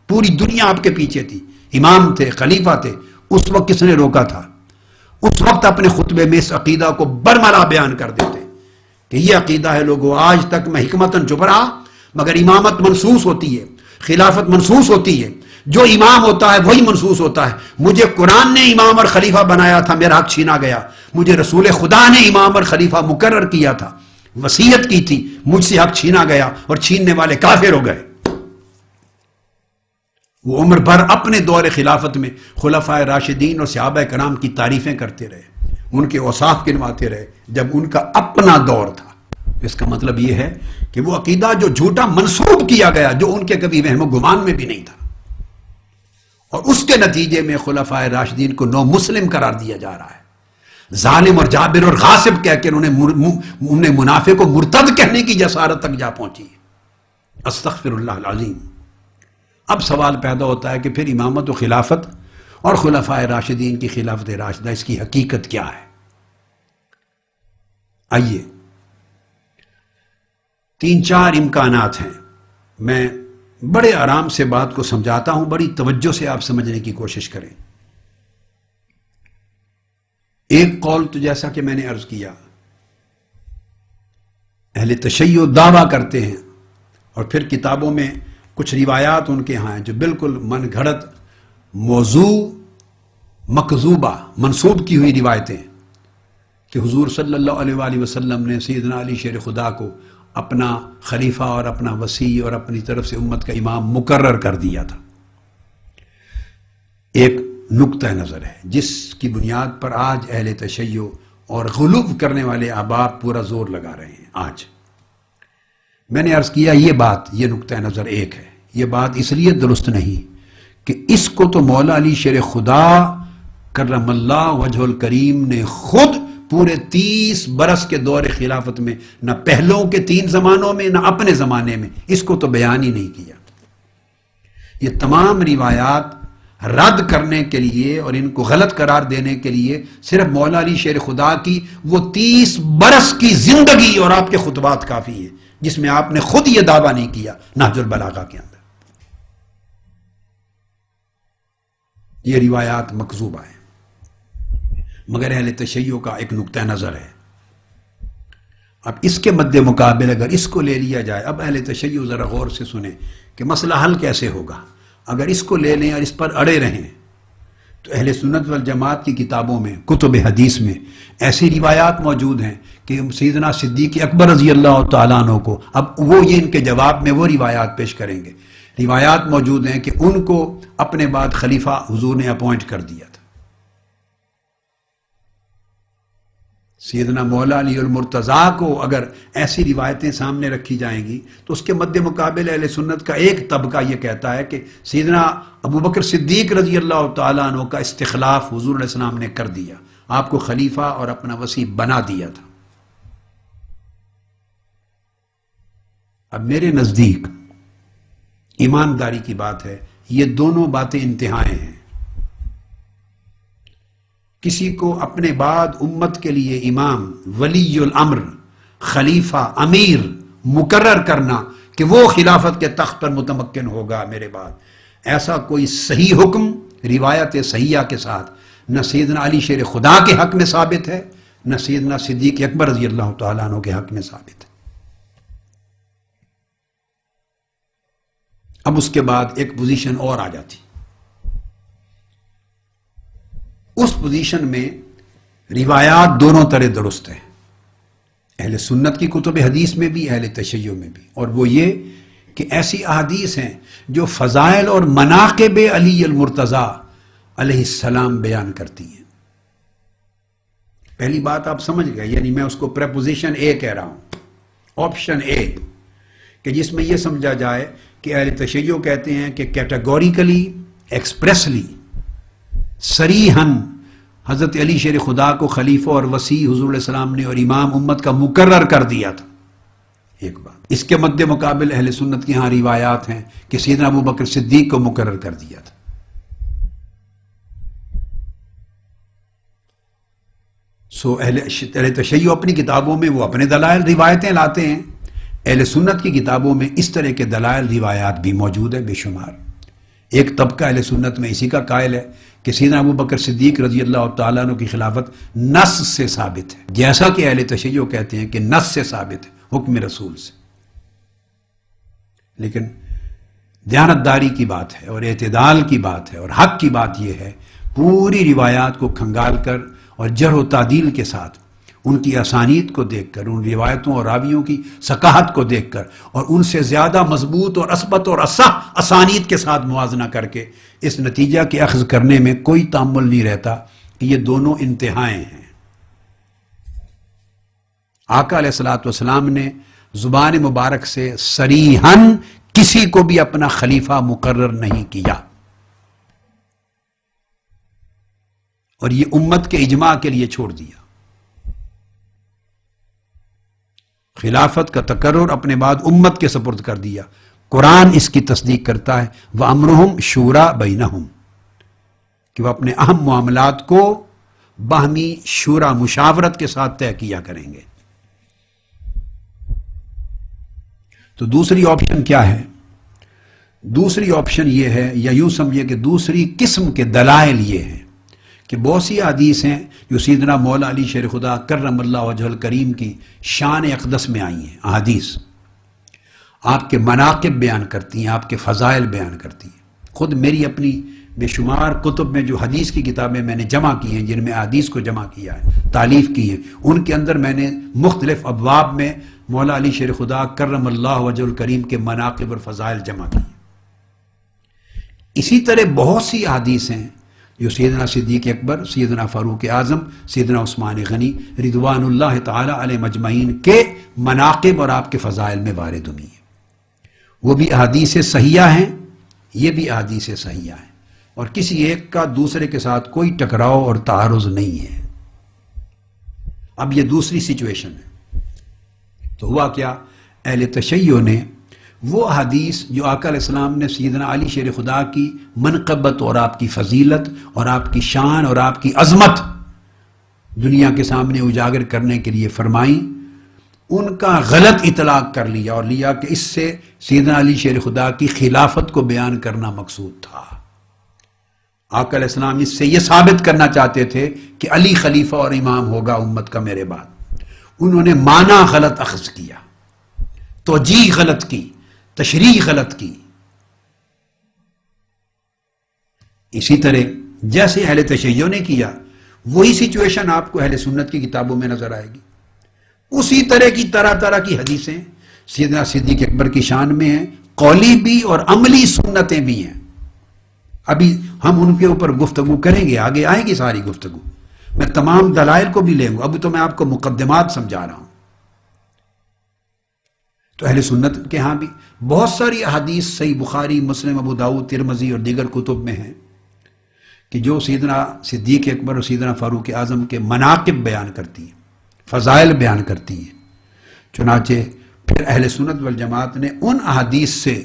پوری دنیا آپ کے پیچھے تھی، امام تھے، خلیفہ تھے. اس وقت کس نے روکا تھا؟ اس وقت اپنے خطبے میں اس عقیدہ کو برملا بیان کر دیتے کہ یہ عقیدہ ہے لوگوں، آج تک میں حکمتاً چپ رہا، مگر امامت منسوس ہوتی ہے، خلافت منسوس ہوتی ہے، جو امام ہوتا ہے وہی منسوس ہوتا ہے. مجھے قرآن نے امام اور خلیفہ بنایا تھا، میرا حق چھینا گیا. مجھے رسول خدا نے امام اور خلیفہ مقرر کیا تھا، وصیت کی تھی، مجھ سے حق چھینا گیا، اور چھیننے والے کافر ہو گئے. وہ عمر بھر اپنے دور خلافت میں خلفائے راشدین اور صحابہ کرام کی تعریفیں کرتے رہے، ان کے اوصاف گنواتے رہے جب ان کا اپنا دور تھا. اس کا مطلب یہ ہے کہ وہ عقیدہ جو جھوٹا منسوب کیا گیا، جو ان کے کبھی وہم و گمان میں بھی نہیں تھا، اور اس کے نتیجے میں خلفائے راشدین کو نو مسلم قرار دیا جا رہا ہے. ظالم اور جابر اور غاصب کہہ کے انہوں نے منافق کو مرتد کہنے کی جسارت تک جا پہنچی. استغفر اللہ العظیم. اب سوال پیدا ہوتا ہے کہ پھر امامت و خلافت اور خلفائے راشدین کی خلافت راشدہ، اس کی حقیقت کیا ہے؟ آئیے 3-4 امکانات ہیں. میں بڑے آرام سے بات کو سمجھاتا ہوں، بڑی توجہ سے آپ سمجھنے کی کوشش کریں. ایک قول تو جیسا کہ میں نے عرض کیا، اہل تشیع دعویٰ کرتے ہیں، اور پھر کتابوں میں کچھ روایات ان کے ہاں ہیں جو بالکل من گھڑت، موضوع، مکذوبہ، منسوب کی ہوئی روایتیں، کہ حضور صلی اللہ علیہ وآلہ وسلم نے سیدنا علی شیر خدا کو اپنا خلیفہ اور اپنا وصی اور اپنی طرف سے امت کا امام مقرر کر دیا تھا. ایک نقطہ نظر ہے جس کی بنیاد پر آج اہل تشیع اور غلو کرنے والے احباب پورا زور لگا رہے ہیں. آج میں نے عرض کیا یہ نقطہ نظر ایک ہے. یہ بات اس لیے درست نہیں کہ اس کو تو مولا علی شیر خدا کرم اللہ وجہ الکریم نے خود پورے 30 برس کے دور خلافت میں، نہ پہلوں کے 3 زمانوں میں نہ اپنے زمانے میں، اس کو تو بیان ہی نہیں کیا. یہ تمام روایات رد کرنے کے لیے اور ان کو غلط قرار دینے کے لیے صرف مولا علی شیر خدا کی وہ 30 برس کی زندگی اور آپ کے خطبات کافی ہیں، جس میں آپ نے خود یہ دعویٰ نہیں کیا نہج البلاغہ کے اندر. یہ روایات مکذوبہ ہیں، مگر اہل تشیع کا ایک نقطہ نظر ہے. اب اس کے مد مقابل اگر اس کو لے لیا جائے، اب اہل تشیع ذرا غور سے سنیں کہ مسئلہ حل کیسے ہوگا. اگر اس کو لے لیں اور اس پر اڑے رہیں تو اہل سنت والجماعت کی کتابوں میں، کتب حدیث میں ایسی روایات موجود ہیں کہ سیدنا صدیق اکبر رضی اللہ تعالیٰ عنہ کو، اب وہ یہ ان کے جواب میں وہ روایات پیش کریں گے، روایات موجود ہیں کہ ان کو اپنے بعد خلیفہ حضور نے اپوائنٹ کر دیا تھا. سیدنا مولا علی المرتضیٰ کو اگر ایسی روایتیں سامنے رکھی جائیں گی تو اس کے مد مقابل اہل سنت کا ایک طبقہ یہ کہتا ہے کہ سیدنا ابو بکر صدیق رضی اللہ تعالیٰ عنہ کا استخلاف حضور علیہ السلام نے کر دیا، آپ کو خلیفہ اور اپنا وصی بنا دیا تھا. اب میرے نزدیک ایمانداری کی بات ہے، یہ دونوں باتیں انتہائیں ہیں. کسی کو اپنے بعد امت کے لیے امام، ولی الامر، خلیفہ، امیر مقرر کرنا کہ وہ خلافت کے تخت پر متمکن ہوگا میرے بعد، ایسا کوئی صحیح حکم روایت صحیحہ کے ساتھ نہ سیدنا علی شیر خدا کے حق میں ثابت ہے، نہ سیدنا صدیق اکبر رضی اللہ تعالیٰ عنہ کے حق میں ثابت ہے. اب اس کے بعد ایک پوزیشن اور آ جاتی. اس پوزیشن میں روایات دونوں طرح درست ہیں، اہل سنت کی کتب حدیث میں بھی، اہل تشیع میں بھی، اور وہ یہ کہ ایسی احادیث ہیں جو فضائل اور مناقب علی المرتضیٰ علیہ السلام بیان کرتی ہیں. پہلی بات آپ سمجھ گئے، یعنی میں اس کو پریپوزیشن اے کہہ رہا ہوں. آپشن اے کہ جس میں یہ سمجھا جائے کہ اہل تشیع کہتے ہیں کہ کیٹیگوریکلی ایکسپریسلی صریحاً حضرت علی شیر خدا کو خلیفہ اور وصی حضور علیہ السلام نے اور امام امت کا مقرر کر دیا تھا. ایک بات. اس کے مد مقابل اہل سنت کی ہاں روایات ہیں کہ سیدنا ابو بکر صدیق کو مقرر کر دیا تھا. اہل تشیع اپنی کتابوں میں وہ اپنے دلائل روایتیں لاتے ہیں، اہل سنت کی کتابوں میں اس طرح کے دلائل روایات بھی موجود ہیں بے شمار. ایک طبقہ اہل سنت میں اسی کا قائل ہے کہ سیدنا ابو بکر صدیق رضی اللہ تعالیٰ عنہ کی خلافت نص سے ثابت ہے، جیسا کہ اہل تشیع کہتے ہیں کہ نص سے ثابت ہے، حکم رسول سے. لیکن دیانتداری کی بات ہے اور اعتدال کی بات ہے اور حق کی بات یہ ہے پوری روایات کو کھنگال کر اور جرح و تعدیل کے ساتھ ان کی اسانید کو دیکھ کر، ان روایتوں اور راویوں کی ثقاہت کو دیکھ کر اور ان سے زیادہ مضبوط اور اثبت اور اصح اسانید کے ساتھ موازنہ کر کے اس نتیجہ کے اخذ کرنے میں کوئی تامل نہیں رہتا کہ یہ دونوں انتہائیں ہیں. آقا علیہ الصلوۃ والسلام نے زبان مبارک سے صریحاً کسی کو بھی اپنا خلیفہ مقرر نہیں کیا، اور یہ امت کے اجماع کے لیے چھوڑ دیا. خلافت کا تقرر اپنے بعد امت کے سپرد کر دیا. قرآن اس کی تصدیق کرتا ہے وَأَمْرُهُمْ شُورَى بَيْنَهُمْ، کہ وہ اپنے اہم معاملات کو باہمی شورا مشاورت کے ساتھ طے کیا کریں گے. تو دوسری آپشن کیا ہے؟ دوسری آپشن یہ ہے، یا یوں سمجھے کہ دوسری قسم کے دلائل یہ ہیں کہ بہت سی حدیث ہیں جو سیدنا مولا علی شیر خدا کرم اللہ وجہ الکریم کی شان اقدس میں آئی ہیں. احادیث آپ کے مناقب بیان کرتی ہیں، آپ کے فضائل بیان کرتی ہیں. خود میری اپنی بے شمار کتب میں جو حدیث کی کتابیں میں نے جمع کی ہیں، جن میں حدیث کو جمع کیا ہے، تالیف کی ہے، ان کے اندر میں نے مختلف ابواب میں مولا علی شیر خدا کرم اللہ وجہ الکریم کے مناقب اور فضائل جمع کی ہیں. اسی طرح بہت سی حدیث ہیں جو سیدنا صدیق اکبر، سیدنا فاروق اعظم، سیدنا عثمان غنی رضوان اللہ تعالی علیہ مجمعین کے مناقب اور آپ کے فضائل میں وارد ہوئی ہیں. وہ بھی احادیث صحیحہ ہیں، یہ بھی احادیث صحیحہ ہیں، اور کسی ایک کا دوسرے کے ساتھ کوئی ٹکراؤ اور تعارض نہیں ہے. اب یہ دوسری سچویشن ہے. تو ہوا کیا؟ اہل تشیع نے وہ حدیث جو آقا علیہ السلام نے سیدنا علی شیر خدا کی منقبت اور آپ کی فضیلت اور آپ کی شان اور آپ کی عظمت دنیا کے سامنے اجاگر کرنے کے لیے فرمائیں، ان کا غلط اطلاق کر لیا اور لیا کہ اس سے سیدنا علی شیر خدا کی خلافت کو بیان کرنا مقصود تھا. آقا علیہ السلام اس سے یہ ثابت کرنا چاہتے تھے کہ علی خلیفہ اور امام ہوگا امت کا میرے بعد. انہوں نے معنی غلط اخذ کیا، توجیہ غلط کی، تشریح غلط کی. اسی طرح جیسے اہل تشیع نے کیا، وہی سچویشن آپ کو اہل سنت کی کتابوں میں نظر آئے گی. اسی طرح کی طرح طرح کی حدیثیں سیدنا صدیق اکبر کی شان میں ہیں، قولی بھی اور عملی سنتیں بھی ہیں. ابھی ہم ان کے اوپر گفتگو کریں گے، آگے آئے گی ساری گفتگو. میں تمام دلائل کو بھی لیں گا، ابھی تو میں آپ کو مقدمات سمجھا رہا ہوں. تو اہل سنت کے ہاں بھی بہت ساری احادیث صحیح بخاری، مسلم، ابو داؤد، ترمذی اور دیگر کتب میں ہیں کہ جو سیدنا صدیق اکبر اور سیدنا فاروق اعظم کے مناقب بیان کرتی ہیں، فضائل بیان کرتی ہیں. چنانچہ پھر اہل سنت والجماعت نے ان احادیث سے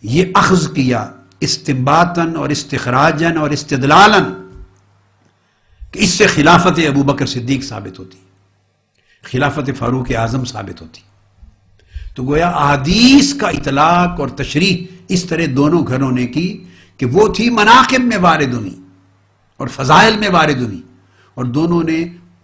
یہ اخذ کیا استنباطاً اور استخراجاً اور استدلالاً کہ اس سے خلافت ابو بکر صدیق ثابت ہوتی، خلافت فاروق اعظم ثابت ہوتی. تو گویا احادیث کا اطلاق اور تشریح اس طرح دونوں گھروں نے کی کہ وہ تھی مناقب میں وارد ہوئی اور فضائل میں وارد ہوئی، اور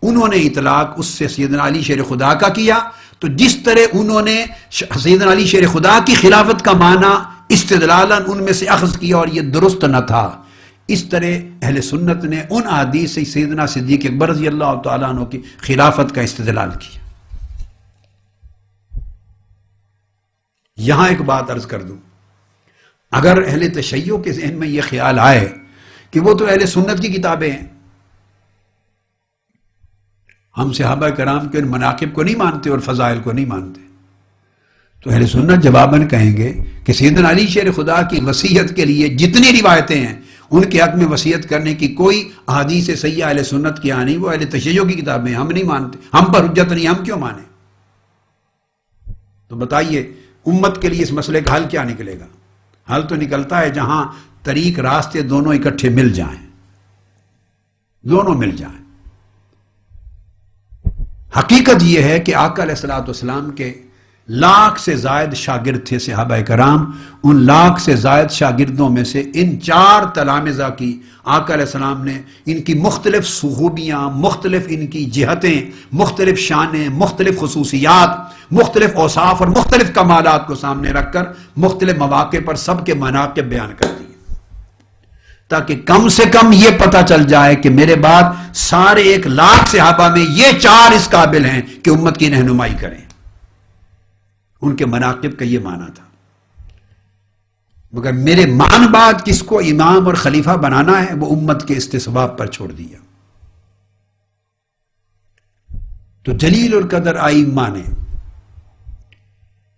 انہوں نے اطلاق اس سے سیدنا علی شیر خدا کا کیا. تو جس طرح انہوں نے سیدنا علی شیر خدا کی خلافت کا معنی استدلالاً ان میں سے اخذ کیا اور یہ درست نہ تھا، اس طرح اہل سنت نے ان احادیث سے سیدنا صدیق اکبر رضی اللہ تعالیٰ عنہ کی خلافت کا استدلال کیا. یہاں ایک بات عرض کر دوں، اگر اہل تشیع کے ذہن میں یہ خیال آئے کہ وہ تو اہل سنت کی کتابیں ہیں، ہم صحابہ کرام کے ان مناقب کو نہیں مانتے اور فضائل کو نہیں مانتے، تو اہل سنت جواباً کہیں گے کہ سیدنا علی شیر خدا کی وصیت کے لیے جتنی روایتیں ہیں ان کے حق میں وصیت کرنے کی کوئی احادیث صحیحہ اہل سنت کی نہیں، وہ اہل تشیع کی کتابیں ہم نہیں مانتے، ہم پر حجت نہیں، ہم کیوں مانیں؟ تو بتائیے امت کے لیے اس مسئلے کا حل کیا نکلے گا؟ حل تو نکلتا ہے جہاں طریق راستے دونوں اکٹھے مل جائیں، دونوں مل جائیں۔ حقیقت یہ ہے کہ آقا علیہ الصلوۃ والسلام کے لاکھ سے زائد شاگرد تھے صحابہ کرام، ان لاکھ سے زائد شاگردوں میں سے ان 4 تلامذہ کی آقا علیہ السلام نے ان کی مختلف خوبیاں، مختلف ان کی جہتیں، مختلف شانیں، مختلف خصوصیات، مختلف اوصاف اور مختلف کمالات کو سامنے رکھ کر مختلف مواقع پر سب کے مناقب بیان کر دیے، تاکہ کم سے کم یہ پتہ چل جائے کہ میرے بعد سارے 1 لاکھ صحابہ میں یہ 4 اس قابل ہیں کہ امت کی رہنمائی کریں۔ ان کے مناقب کا یہ معنی تھا۔ مگر میرے مان بعد کس کو امام اور خلیفہ بنانا ہے وہ امت کے استصواب پر چھوڑ دیا۔ تو جلیل القدر ائمہ نے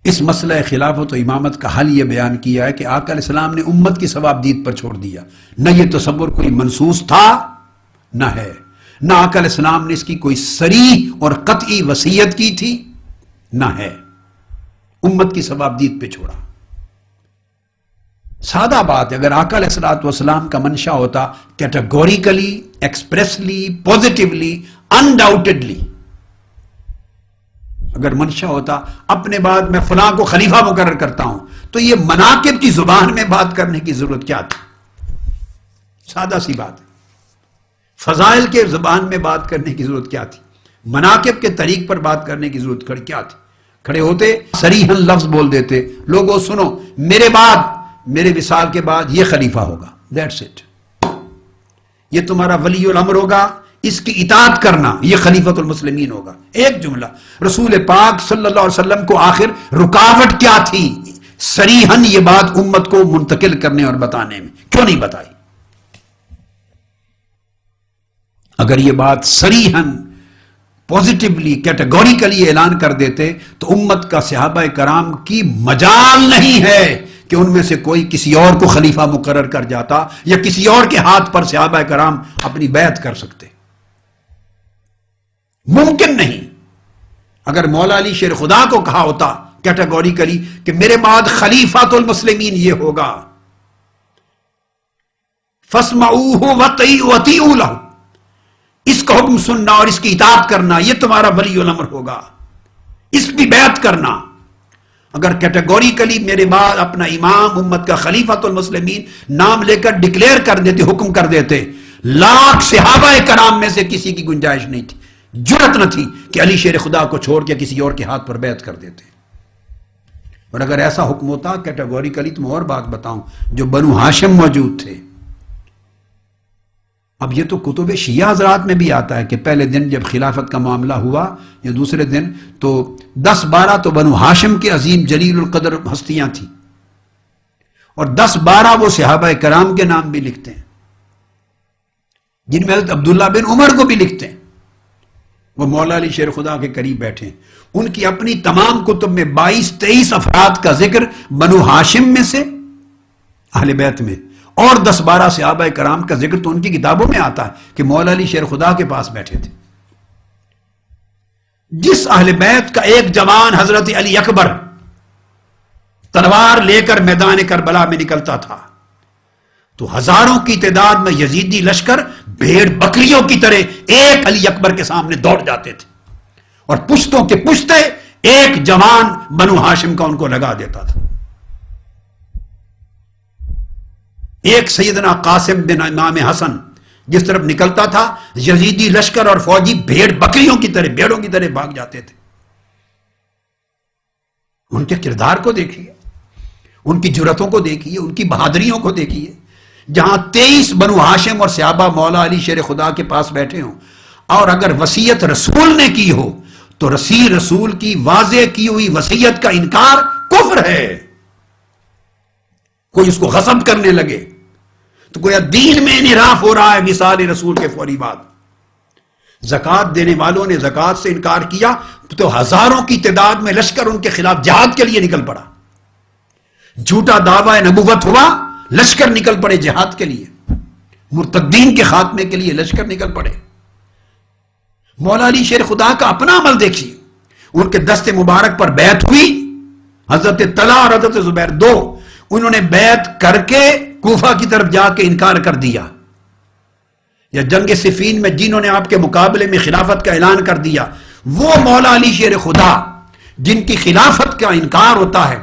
اس مسئلہ خلافت و امامت کا حل یہ بیان کیا ہے کہ آقا علیہ السلام نے امت کی ثوابدید پر چھوڑ دیا، نہ یہ تصور کوئی منصوص تھا نہ ہے، نہ آقا علیہ السلام نے اس کی کوئی صریح اور قطعی وصیت کی تھی نہ ہے، امت کی ثوابدید پہ چھوڑا۔ سادہ بات ہے، اگر آقا علیہ الصلوۃ والسلام کا منشا ہوتا کیٹیگوریکلی، ایکسپریسلی، پوزیٹیولی، انڈاؤٹڈلی، اگر منشا ہوتا اپنے بعد میں فلاں کو خلیفہ مقرر کرتا ہوں، تو یہ مناقب کی زبان میں بات کرنے کی ضرورت کیا تھی؟ سادہ سی بات ہے، فضائل کے زبان میں بات کرنے کی ضرورت کیا تھی؟ مناقب کے طریق پر بات کرنے کی ضرورت کیا تھی؟ کھڑے ہوتے صریحاً لفظ بول دیتے، لوگوں سنو میرے بعد، میرے وصال کے بعد یہ خلیفہ ہوگا، دیٹس اٹ، یہ تمہارا ولی الامر ہوگا، اس کی اطاعت کرنا، یہ خلیفۃ المسلمین ہوگا۔ ایک جملہ، رسول پاک صلی اللہ علیہ وسلم کو آخر رکاوٹ کیا تھی صریحاً یہ بات امت کو منتقل کرنے اور بتانے میں؟ کیوں نہیں بتائی؟ اگر یہ بات صریحاً پوزیٹیولی، کیٹیگوریکلی اعلان کر دیتے تو امت کا صحابہ کرام کی مجال نہیں ہے کہ ان میں سے کوئی کسی اور کو خلیفہ مقرر کر جاتا یا کسی اور کے ہاتھ پر صحابہ کرام اپنی بیعت کر سکتے، ممکن نہیں۔ اگر مولا علی شیر خدا کو کہا ہوتا کیٹیگوریکلی کہ میرے بعد خلیفۃ المسلمین یہ ہوگا، فاسمعوہ واطیعوا لہ، اس کا حکم سننا اور اس کی اطاعت کرنا، یہ تمہارا ولی الامر ہوگا، اس کی بیعت کرنا۔ اگر کیٹیگوریکلی میرے بعد اپنا امام، امت کا خلیفۃ المسلمین نام لے کر ڈکلیئر کر دیتے، حکم کر دیتے، لاکھ صحابہ کرام میں سے کسی کی گنجائش نہیں تھی، جرأت نہ تھی کہ علی شیر خدا کو چھوڑ کے کسی اور کے ہاتھ پر بیعت کر دیتے۔ اور اگر ایسا حکم ہوتا کیٹیگوریکلی، تو میں اور بات بتاؤں، جو بنو ہاشم موجود تھے، اب یہ تو کتب شیعہ حضرات میں بھی آتا ہے کہ پہلے دن جب خلافت کا معاملہ ہوا یا دوسرے دن تو 10-12 تو بنو ہاشم کے عظیم جلیل القدر ہستیاں تھیں، اور 10-12 وہ صحابہ کرام کے نام بھی لکھتے ہیں، جن میں حضرت عبداللہ بن عمر کو بھی لکھتے ہیں، وہ مولا علی شیر خدا کے قریب بیٹھے ہیں، ان کی اپنی تمام کتب میں 22-23 افراد کا ذکر بنو ہاشم میں سے اہل بیت میں، اور 10-12 صحابہ کرام کا ذکر تو ان کی کتابوں میں آتا ہے کہ مولا علی شیر خدا کے پاس بیٹھے تھے۔ جس اہل بیت کا ایک جوان حضرت علی اکبر تلوار لے کر میدان کربلا میں نکلتا تھا تو ہزاروں کی تعداد میں یزیدی لشکر بھیڑ بکریوں کی طرح ایک علی اکبر کے سامنے دوڑ جاتے تھے، اور پشتوں کے پشتے ایک جوان بنو ہاشم کا ان کو لگا دیتا تھا۔ ایک سیدنا قاسم بن امام حسن جس طرف نکلتا تھا، یزیدی لشکر اور فوجی بھیڑ بکریوں کی طرح، بھیڑوں کی طرح بھاگ جاتے تھے۔ ان کے کردار کو دیکھیے، ان کی جرتوں کو دیکھیے، ان کی بہادریوں کو دیکھیے۔ جہاں 23 بنو ہاشم اور صحابہ مولا علی شیر خدا کے پاس بیٹھے ہوں، اور اگر وصیت رسول نے کی ہو تو رسول کی واضح کی ہوئی وصیت کا انکار کفر ہے۔ کوئی اس کو غصب کرنے لگے تو گویا دین میں انحراف ہو رہا ہے وصال رسول کے فوری بعد۔ زکوٰۃ دینے والوں نے زکوٰۃ سے انکار کیا تو ہزاروں کی تعداد میں لشکر ان کے خلاف جہاد کے لیے نکل پڑا. جھوٹا دعویٰ نبوت ہوا، لشکر نکل پڑے جہاد کے لیے، مرتدین کے خاتمے کے لیے لشکر نکل پڑے. مولا علی شیر خدا کا اپنا عمل دیکھیے. ان کے دست مبارک پر بیعت ہوئی، حضرت طلحہ اور حضرت زبیر دو، انہوں نے بیعت کر کے کوفہ کی طرف جا کے انکار کر دیا. یا جنگ صفین میں جنہوں نے آپ کے مقابلے میں خلافت کا اعلان کر دیا، وہ مولا علی شیر خدا جن کی خلافت کا انکار ہوتا ہے،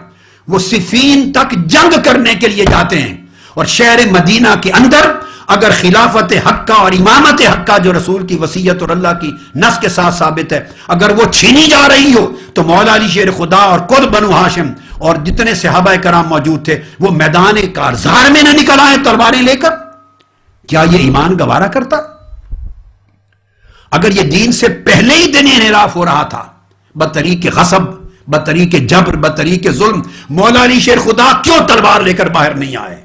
وہ صفین تک جنگ کرنے کے لیے جاتے ہیں. اور شہر مدینہ کے اندر اگر خلافت حقہ اور امامت حقہ جو رسول کی وصیت اور اللہ کی نص کے ساتھ ثابت ہے، اگر وہ چھینی جا رہی ہو تو مولا علی شیر خدا اور خود بنو ہاشم اور جتنے صحابہ کرام موجود تھے وہ میدان کارزار میں نہ نکل آئے تلواریں لے کر. کیا یہ ایمان گوارا کرتا؟ اگر یہ دین سے پہلے ہی دن انحراف ہو رہا تھا بطریق غصب، بطریق جبر، بطریق ظلم، مولا علی شیر خدا کیوں تلوار لے کر باہر نہیں آئے؟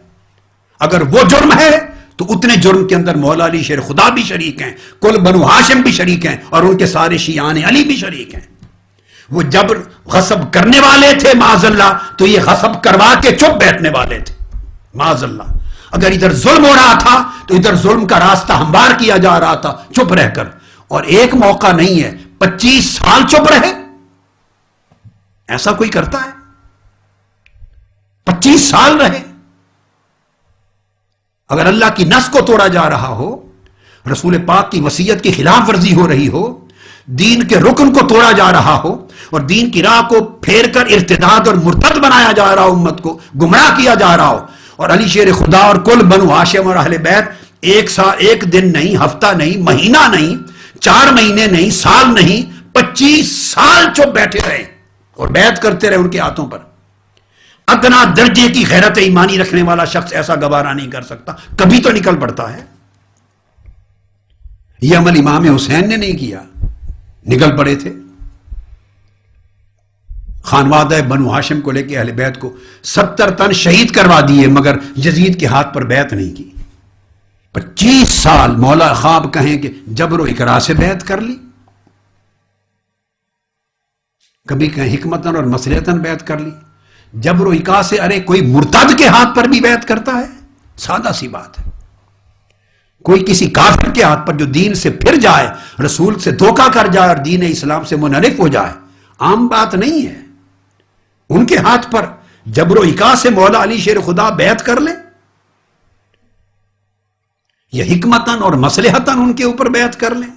اگر وہ جرم ہے تو اتنے جرم کے اندر مولا علی شیر خدا بھی شریک ہیں، کل بنو ہاشم بھی شریک ہیں، اور ان کے سارے شیعان علی بھی شریک ہیں. وہ جبر غصب کرنے والے تھے معاذ اللہ، تو یہ غصب کروا کے چپ بیٹھنے والے تھے معاذ اللہ. اگر ادھر ظلم ہو رہا تھا تو ادھر ظلم کا راستہ ہموار کیا جا رہا تھا چپ رہ کر. اور ایک موقع نہیں ہے، 25 سال چپ رہے. ایسا کوئی کرتا ہے؟ 25 سال رہے. اگر اللہ کی نص کو توڑا جا رہا ہو، رسول پاک کی وصیت کی خلاف ورزی ہو رہی ہو، دین کے رکن کو توڑا جا رہا ہو، اور دین کی راہ کو پھیر کر ارتداد اور مرتد بنایا جا رہا ہو، امت کو گمراہ کیا جا رہا ہو، اور علی شیر خدا اور کل بنو ہاشم اور اہل بیت ایک دن نہیں، ہفتہ نہیں، مہینہ نہیں، 4 مہینے نہیں، سال نہیں، 25 سال چپ بیٹھے رہے اور بیعت کرتے رہے ان کے ہاتھوں پر. ادنا درجے کی غیرت ایمانی رکھنے والا شخص ایسا گوارا نہیں کر سکتا. کبھی تو نکل پڑتا ہے. یہ عمل امام حسین نے نہیں کیا، نکل پڑے تھے. خانوادہ بنو ہاشم کو لے کے اہل بیت کو 70 تن شہید کروا دیے، مگر یزید کے ہاتھ پر بیعت نہیں کی. 25 سال مولا خواب کہیں کہ جبر و اکرا سے بیعت کر لی، کبھی کہیں حکمتاً اور مصلحتاً بیعت کر لی. جبر و اکرا سے ارے کوئی مرتد کے ہاتھ پر بھی بیعت کرتا ہے؟ سادہ سی بات ہے. کوئی کسی کافر کے ہاتھ پر جو دین سے پھر جائے، رسول سے دھوکہ کر جائے اور دین اسلام سے منحرف ہو جائے، عام بات نہیں ہے. ان کے ہاتھ پر جبر و اکرا سے مولا علی شیر خدا بیعت کر لے، یا حکمتاً اور مصلحتاً ان کے اوپر بیعت کر لیں.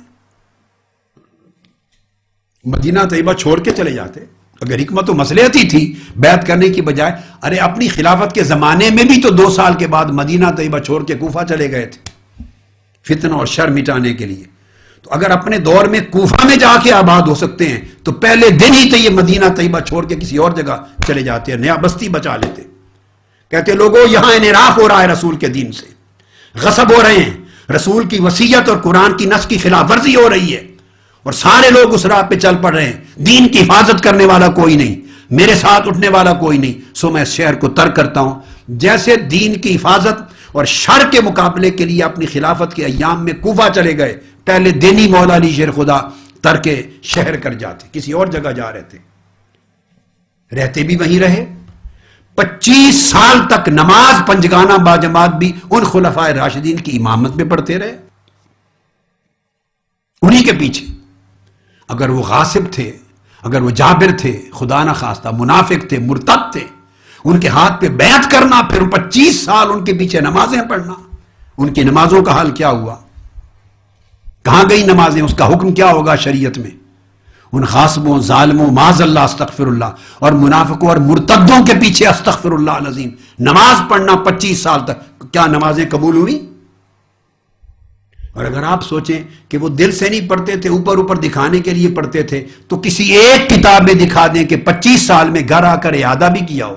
مدینہ طیبہ چھوڑ کے چلے جاتے اگر حکمت و مصلحت ہی تھی بیعت کرنے کی بجائے. ارے اپنی خلافت کے زمانے میں بھی تو 2 سال کے بعد مدینہ طیبہ چھوڑ کے کوفہ چلے گئے تھے فتنہ اور شر مٹانے کے لیے. تو اگر اپنے دور میں کوفہ میں جا کے آباد ہو سکتے ہیں تو پہلے دن ہی تو یہ مدینہ طیبہ چھوڑ کے کسی اور جگہ چلے جاتے ہیں، نیا بستی بچا لیتے. کہتے لوگوں یہاں انحراف ہو رہا ہے رسول کے دین سے، غصب ہو رہے ہیں، رسول کی وصیت اور قرآن کی نص کی خلاف ورزی ہو رہی ہے، اور سارے لوگ اس راہ پہ چل پڑ رہے ہیں. دین کی حفاظت کرنے والا کوئی نہیں، میرے ساتھ اٹھنے والا کوئی نہیں، سو میں اس شہر کو ترک کرتا ہوں. جیسے دین کی حفاظت اور شر کے مقابلے کے لیے اپنی خلافت کے ایام میں کوفہ چلے گئے، پہلے دن ہی مولا علی شیر خدا ترک شہر کر جاتے، کسی اور جگہ جا رہے تھے. رہتے بھی وہیں رہے. 25 سال تک نماز پنجگانہ باجماعت بھی ان خلفائے راشدین کی امامت میں پڑھتے رہے، انہی کے پیچھے. اگر وہ غاصب تھے، اگر وہ جابر تھے، خدا نہ خواستہ منافق تھے، مرتد تھے، ان کے ہاتھ پہ بیعت کرنا، پھر 25 سال ان کے پیچھے نمازیں پڑھنا، ان کی نمازوں کا حال کیا ہوا؟ کہاں گئی نمازیں؟ اس کا حکم کیا ہوگا شریعت میں؟ ان غاصبوں، ظالموں، معاذ اللہ استغفر اللہ، اور منافقوں اور مرتدوں کے پیچھے استغفر اللہ العظیم نماز پڑھنا 25 سال تک، کیا نمازیں قبول ہوئی؟ اور اگر آپ سوچیں کہ وہ دل سے نہیں پڑھتے تھے، اوپر اوپر دکھانے کے لیے پڑھتے تھے، تو کسی ایک کتاب میں دکھا دیں کہ 25 سال میں گھر آ کر اعادہ بھی کیا ہو.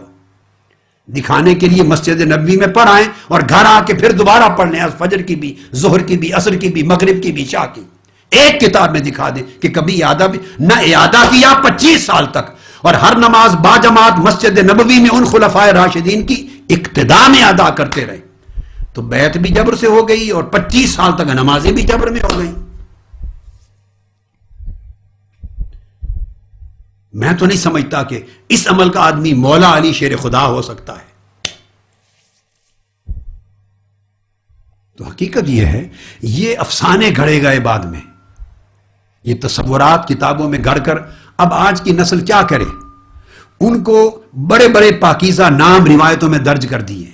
دکھانے کے لیے مسجد نبوی میں پڑھ آئیں اور گھر آ کے پھر دوبارہ پڑھ لیں، فجر کی بھی، ظہر کی بھی، عصر کی بھی، مغرب کی بھی، عشاء کی. ایک کتاب میں دکھا دیں کہ کبھی اعادہ بھی نہ اعادہ کیا 25 سال تک، اور ہر نماز باجماعت مسجد نبوی میں ان خلفائے راشدین کی اقتداء میں ادا کرتے رہے. تو بیعت بھی جبر سے ہو گئی اور 25 سال تک نمازیں بھی جبر میں ہو گئی. میں تو نہیں سمجھتا کہ اس عمل کا آدمی مولا علی شیر خدا ہو سکتا ہے. تو حقیقت یہ ہے، یہ افسانے گھڑے گئے بعد میں، یہ تصورات کتابوں میں گھڑ کر اب آج کی نسل کیا کرے؟ ان کو بڑے بڑے پاکیزہ نام روایتوں میں درج کر دیے،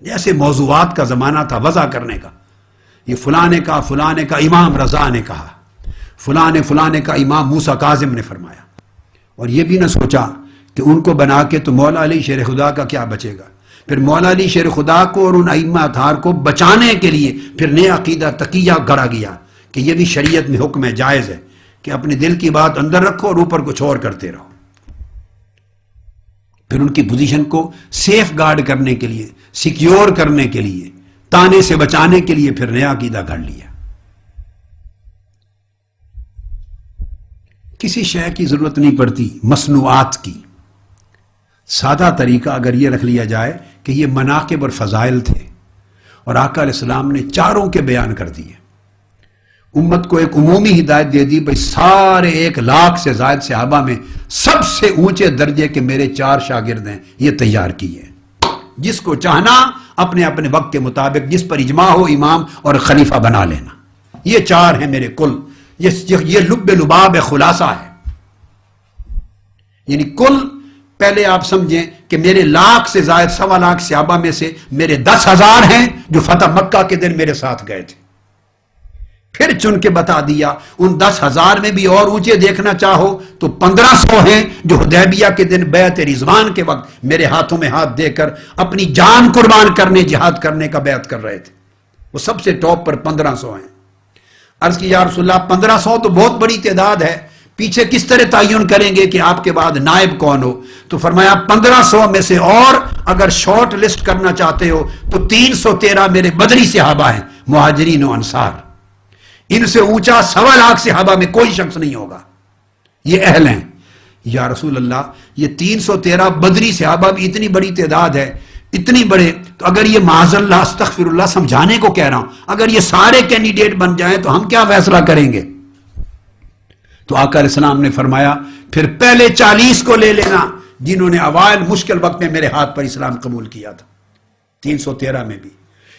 جیسے موضوعات کا زمانہ تھا وضع کرنے کا. یہ فلاں نے کہا، فلاں نے کہا، امام رضا نے کہا، فلاں نے کہا، امام موسیٰ کاظم نے فرمایا. اور یہ بھی نہ سوچا کہ ان کو بنا کے تو مولا علی شیر خدا کا کیا بچے گا. پھر مولا علی شیر خدا کو اور ان ائمہ اطہار کو بچانے کے لیے پھر نیا عقیدہ تقیہ گڑا گیا کہ یہ بھی شریعت میں حکم ہے، جائز ہے کہ اپنے دل کی بات اندر رکھو اور اوپر کچھ اور کرتے رہو. پھر ان کی پوزیشن کو سیف گارڈ کرنے کے لیے، سیکیور کرنے کے لیے، تانے سے بچانے کے لیے پھر نیا عقیدہ گھڑ لیا. کسی شے کی ضرورت نہیں پڑتی مصنوعات کی. سادہ طریقہ اگر یہ رکھ لیا جائے کہ یہ مناقب اور فضائل تھے اور آقا علیہ السلام نے چاروں کے بیان کر دیے، امت کو ایک عمومی ہدایت دے دی، بھئی سارے 1,00,000 سے زائد صحابہ میں سب سے اونچے درجے کے میرے 4 شاگرد ہیں، یہ تیار کیے. جس کو چاہنا اپنے اپنے وقت کے مطابق جس پر اجماع ہو امام اور خلیفہ بنا لینا. یہ 4 ہیں میرے کل. یہ لب لباب خلاصہ ہے. یعنی کل پہلے آپ سمجھیں کہ میرے 1,00,000 سے زائد 1,25,000 صحابہ میں سے میرے 10,000 ہیں جو فتح مکہ کے دن میرے ساتھ گئے تھے. پھر چن کے بتا دیا ان 10,000 میں بھی اور اونچے دیکھنا چاہو تو 1,500 ہیں جو حدیبیہ کے دن بیعت رضوان کے وقت میرے ہاتھوں میں ہاتھ دے کر اپنی جان قربان کرنے، جہاد کرنے کا بیعت کر رہے تھے. وہ سب سے ٹاپ پر 1,500 ہیں. عرض کی یا رسول اللہ 1,500 تو بہت بڑی تعداد ہے، پیچھے کس طرح تعین کریں گے کہ آپ کے بعد نائب کون ہو؟ تو فرمایا 1,500 میں سے اور اگر شارٹ لسٹ کرنا چاہتے ہو تو 313 میرے بدری صحابہ ہیں، مہاجرین و انصار. ان سے اونچا 1,25,000 صحابہ میں کوئی شخص نہیں ہوگا، یہ اہل ہیں. یا رسول اللہ یہ 313 بدری صحابہ بھی اتنی بڑی تعداد ہے، اتنی بڑے، تو اگر یہ معاذ اللہ استغفر اللہ سمجھانے کو کہہ رہا ہوں، اگر یہ سارے کینڈیڈیٹ بن جائیں تو ہم کیا فیصلہ کریں گے؟ تو آقا علیہ السلام نے فرمایا پھر پہلے 40 کو لے لینا جنہوں نے اوائل مشکل وقت میں میرے ہاتھ پر اسلام قبول کیا تھا. 313 میں بھی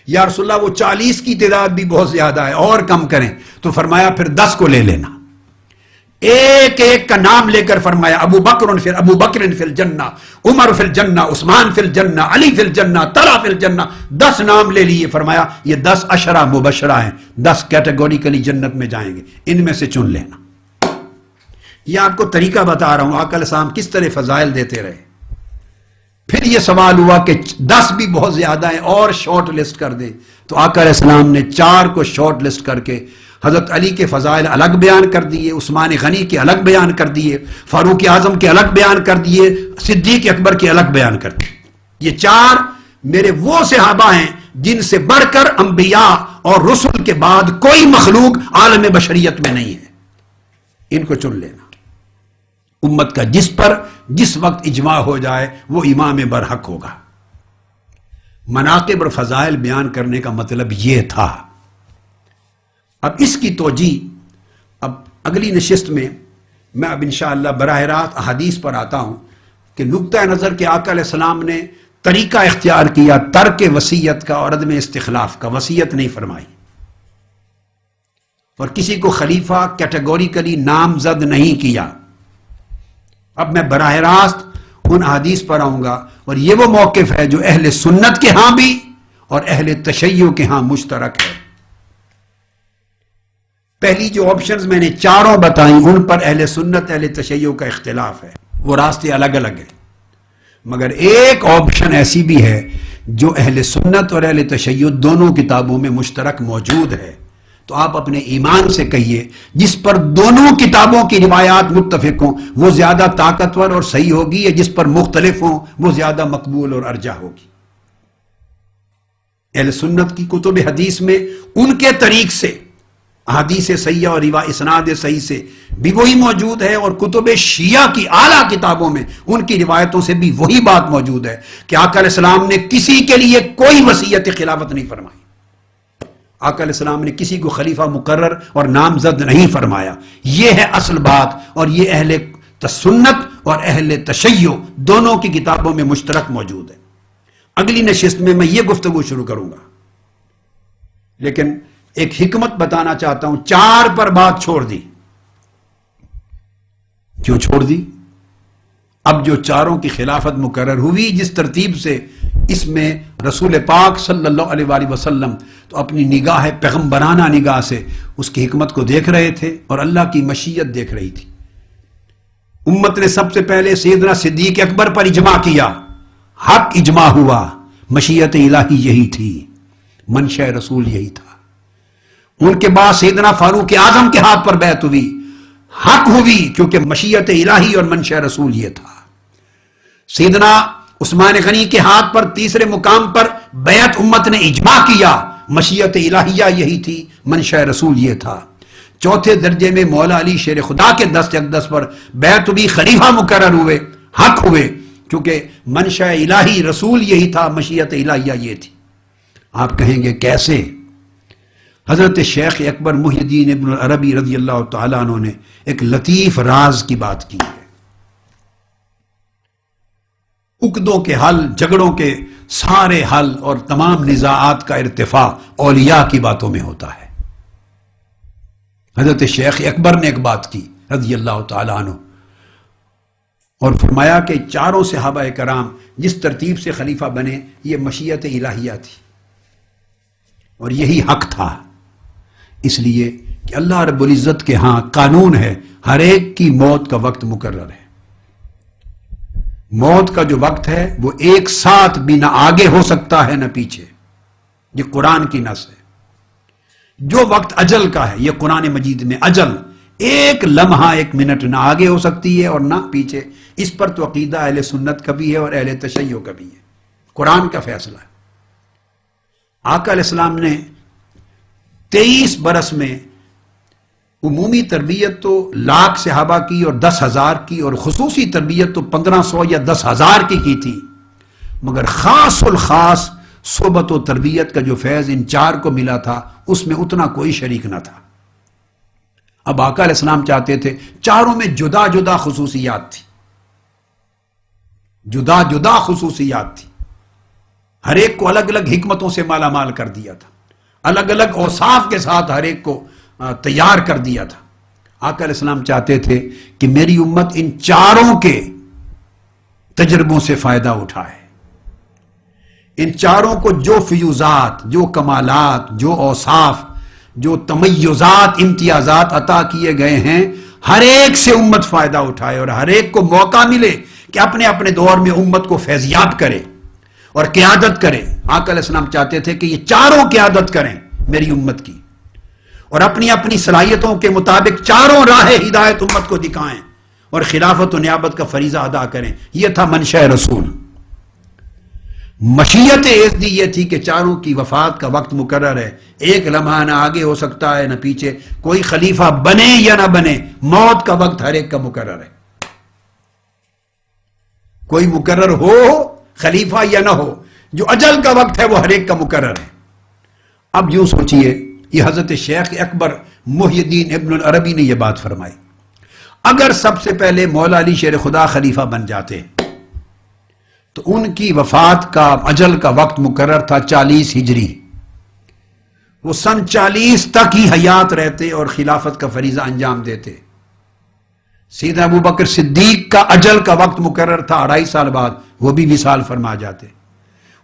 یا رسول اللہ وہ 40 کی تعداد بھی بہت زیادہ ہے، اور کم کریں. تو فرمایا پھر 10 کو لے لینا. ایک ایک کا نام لے کر فرمایا ابو بکر فی الجنہ، عمر فی الجنہ، عثمان فی الجنہ، علی فی الجنہ، طلحہ فی الجنہ. 10 نام لے لیے. فرمایا یہ 10 عشرہ مبشرہ ہیں، 10 کیٹیگوریکلی جنت میں جائیں گے، ان میں سے چن لینا. یہ آپ کو طریقہ بتا رہا ہوں آقا علیہ السلام کس طرح فضائل دیتے رہے. پھر یہ سوال ہوا کہ 10 بھی بہت زیادہ ہیں اور شارٹ لسٹ کر دیں. تو آقا علیہ السلام نے 4 کو شارٹ لسٹ کر کے حضرت علی کے فضائل الگ بیان کر دیے، عثمان غنی کے الگ بیان کر دیے، فاروق اعظم کے الگ بیان کر دیے، صدیق اکبر کے الگ بیان کر دیے. یہ 4 میرے وہ صحابہ ہیں جن سے بڑھ کر انبیاء اور رسل کے بعد کوئی مخلوق عالم بشریت میں نہیں ہے. ان کو چن لینا. امت کا جس پر جس وقت اجماع ہو جائے وہ امام برحق ہوگا. مناقب اور فضائل بیان کرنے کا مطلب یہ تھا. اب اس کی توجیہ اب اگلی نشست میں میں اب انشاءاللہ براہ راست احادیث پر آتا ہوں کہ نقطہ نظر کے آقا علیہ السلام نے طریقہ اختیار کیا ترک وصیت کا اور عدم استخلاف کا. وصیت نہیں فرمائی اور کسی کو خلیفہ کیٹیگوریکلی نامزد نہیں کیا. اب میں براہ راست ان حدیث پر آؤں گا اور یہ وہ موقف ہے جو اہل سنت کے ہاں بھی اور اہل تشیع کے ہاں مشترک ہے. پہلی جو آپشنز میں نے 4 بتائیں ان پر اہل سنت اہل تشیع کا اختلاف ہے، وہ راستے الگ الگ ہیں. مگر ایک آپشن ایسی بھی ہے جو اہل سنت اور اہل تشیع دونوں کتابوں میں مشترک موجود ہے. تو آپ اپنے ایمان سے کہیے جس پر دونوں کتابوں کی روایات متفق ہوں وہ زیادہ طاقتور اور صحیح ہوگی، یا جس پر مختلف ہوں وہ زیادہ مقبول اور ارجح ہوگی. اہل سنت کی کتب حدیث میں ان کے طریق سے حدیث صحیح اور اسناد صحیح سے بھی وہی موجود ہے، اور کتب شیعہ کی اعلیٰ کتابوں میں ان کی روایتوں سے بھی وہی بات موجود ہے کہ آقا علیہ السلام نے کسی کے لیے کوئی وصیت خلافت نہیں فرمائی. آقا علیہ السلام نے کسی کو خلیفہ مقرر اور نامزد نہیں فرمایا. یہ ہے اصل بات، اور یہ اہل سنت اور اہل تشیع دونوں کی کتابوں میں مشترک موجود ہے۔ اگلی نشست میں یہ گفتگو شروع کروں گا، لیکن ایک حکمت بتانا چاہتا ہوں۔ 4 پر بات چھوڑ دی۔ کیوں چھوڑ دی؟ اب جو 4 کی خلافت مقرر ہوئی، جس ترتیب سے اس میں رسول پاک صلی اللہ علیہ وآلہ وسلم تو اپنی نگاہ پیغمبرانہ نگاہ سے اس کی حکمت کو دیکھ رہے تھے اور اللہ کی مشیت دیکھ رہی تھی۔ امت نے سب سے پہلے سیدنا صدیق اکبر پر اجماع کیا، حق اجماع ہوا، مشیت الہی یہی تھی، منشاء رسول یہی تھا۔ ان کے بعد سیدنا فاروق اعظم کے ہاتھ پر بیعت ہوئی، حق ہوئی، کیونکہ مشیت الہی اور منشاء رسول یہ تھا۔ سیدنا عثمان غنی کے ہاتھ پر تیسرے مقام پر بیعت امت نے اجماع کیا، مشیت الہیہ یہی تھی، منشاء رسول یہ تھا۔ چوتھے درجے میں مولا علی شیر خدا کے دست اقدس پر بیعت بھی، خلیفہ مقرر ہوئے، حق ہوئے، کیونکہ منشاء الہی رسول یہی تھا، مشیت الہیہ یہ تھی۔ آپ کہیں گے کیسے؟ حضرت شیخ اکبر محی الدین ابن العربی رضی اللہ تعالیٰ عنہ نے ایک لطیف راز کی بات کی ہے۔ عقدوں کے حل، جھگڑوں کے سارے حل اور تمام نزاعات کا ارتفاع اولیاء کی باتوں میں ہوتا ہے۔ حضرت شیخ اکبر نے ایک بات کی رضی اللہ تعالیٰ عنہ، اور فرمایا کہ 4 صحابہ کرام جس ترتیب سے خلیفہ بنے یہ مشیت الہیہ تھی اور یہی حق تھا، اس لیے کہ اللہ رب العزت کے ہاں قانون ہے، ہر ایک کی موت کا وقت مقرر ہے۔ موت کا جو وقت ہے وہ ایک ساتھ بھی نہ آگے ہو سکتا ہے نہ پیچھے، یہ قرآن کی نص ہے۔ جو وقت اجل کا ہے، یہ قرآن مجید میں اجل ایک لمحہ، ایک منٹ نہ آگے ہو سکتی ہے اور نہ پیچھے۔ اس پر تو عقیدہ اہل سنت کا بھی ہے اور اہل تشیع کا بھی ہے، قرآن کا فیصلہ ہے۔ آقا علیہ السلام نے 23 برس میں عمومی تربیت تو 1,00,000 صحابہ کی اور 10,000 کی، اور خصوصی تربیت تو 1500 یا 10,000 کی تھی، مگر خاص الخاص صحبت و تربیت کا جو فیض ان 4 کو ملا تھا اس میں اتنا کوئی شریک نہ تھا۔ اب آقا علیہ السلام چاہتے تھے، 4 میں جدا جدا خصوصیات تھی، جدا جدا خصوصیات تھی، ہر ایک کو الگ الگ حکمتوں سے مالا مال کر دیا تھا، الگ الگ اوصاف کے ساتھ ہر ایک کو تیار کر دیا تھا۔ آقا علیہ السلام چاہتے تھے کہ میری امت ان 4 کے تجربوں سے فائدہ اٹھائے، ان 4 کو جو فیوزات، جو کمالات، جو اوصاف، جو تمیزات، امتیازات عطا کیے گئے ہیں، ہر ایک سے امت فائدہ اٹھائے اور ہر ایک کو موقع ملے کہ اپنے اپنے دور میں امت کو فیضیاب کرے اور قیادت کرے۔ آقا علیہ السلام چاہتے تھے کہ یہ 4 قیادت کریں میری امت کی، اور اپنی اپنی صلاحیتوں کے مطابق 4 راہ ہدایت امت کو دکھائیں اور خلافت و نیابت کا فریضہ ادا کریں۔ یہ تھا منشاء رسول۔ مشیت ایزدی یہ تھی کہ 4 کی وفات کا وقت مقرر ہے، ایک لمحہ نہ آگے ہو سکتا ہے نہ پیچھے، کوئی خلیفہ بنے یا نہ بنے، موت کا وقت ہر ایک کا مقرر ہے، کوئی مقرر ہو خلیفہ یا نہ ہو، جو اجل کا وقت ہے وہ ہر ایک کا مقرر ہے۔ اب یوں سوچئے، یہ حضرت شیخ اکبر محی الدین ابن العربی نے یہ بات فرمائی، اگر سب سے پہلے مولا علی شیر خدا خلیفہ بن جاتے تو ان کی وفات کا اجل کا وقت مقرر تھا 40 ہجری، وہ سن 40 تک ہی حیات رہتے اور خلافت کا فریضہ انجام دیتے۔ سیدنا ابو بکر صدیق کا اجل کا وقت مقرر تھا 2.5 سال بعد، وہ بھی وصال فرما جاتے۔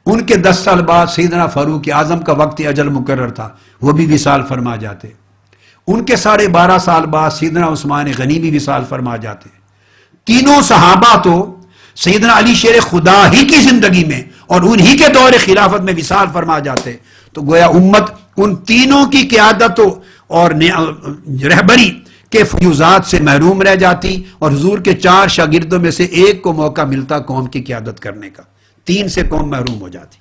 ان کے 10 سال بعد سیدنا فاروق اعظم کا وقت اجل مقرر تھا، وہ بھی وصال فرما جاتے۔ ان کے 12.5 سال بعد سیدنا عثمان غنی بھی وصال فرما جاتے۔ تینوں صحابہ تو سیدنا علی شیر خدا ہی کی زندگی میں اور انہی کے دور خلافت میں وصال فرما جاتے، تو گویا امت ان تینوں کی قیادت اور رہبری کے فیوزات سے محروم رہ جاتی، اور حضور کے 4 شاگردوں میں سے ایک کو موقع ملتا قوم کی قیادت کرنے کا، 3 سے قوم محروم ہو جاتی۔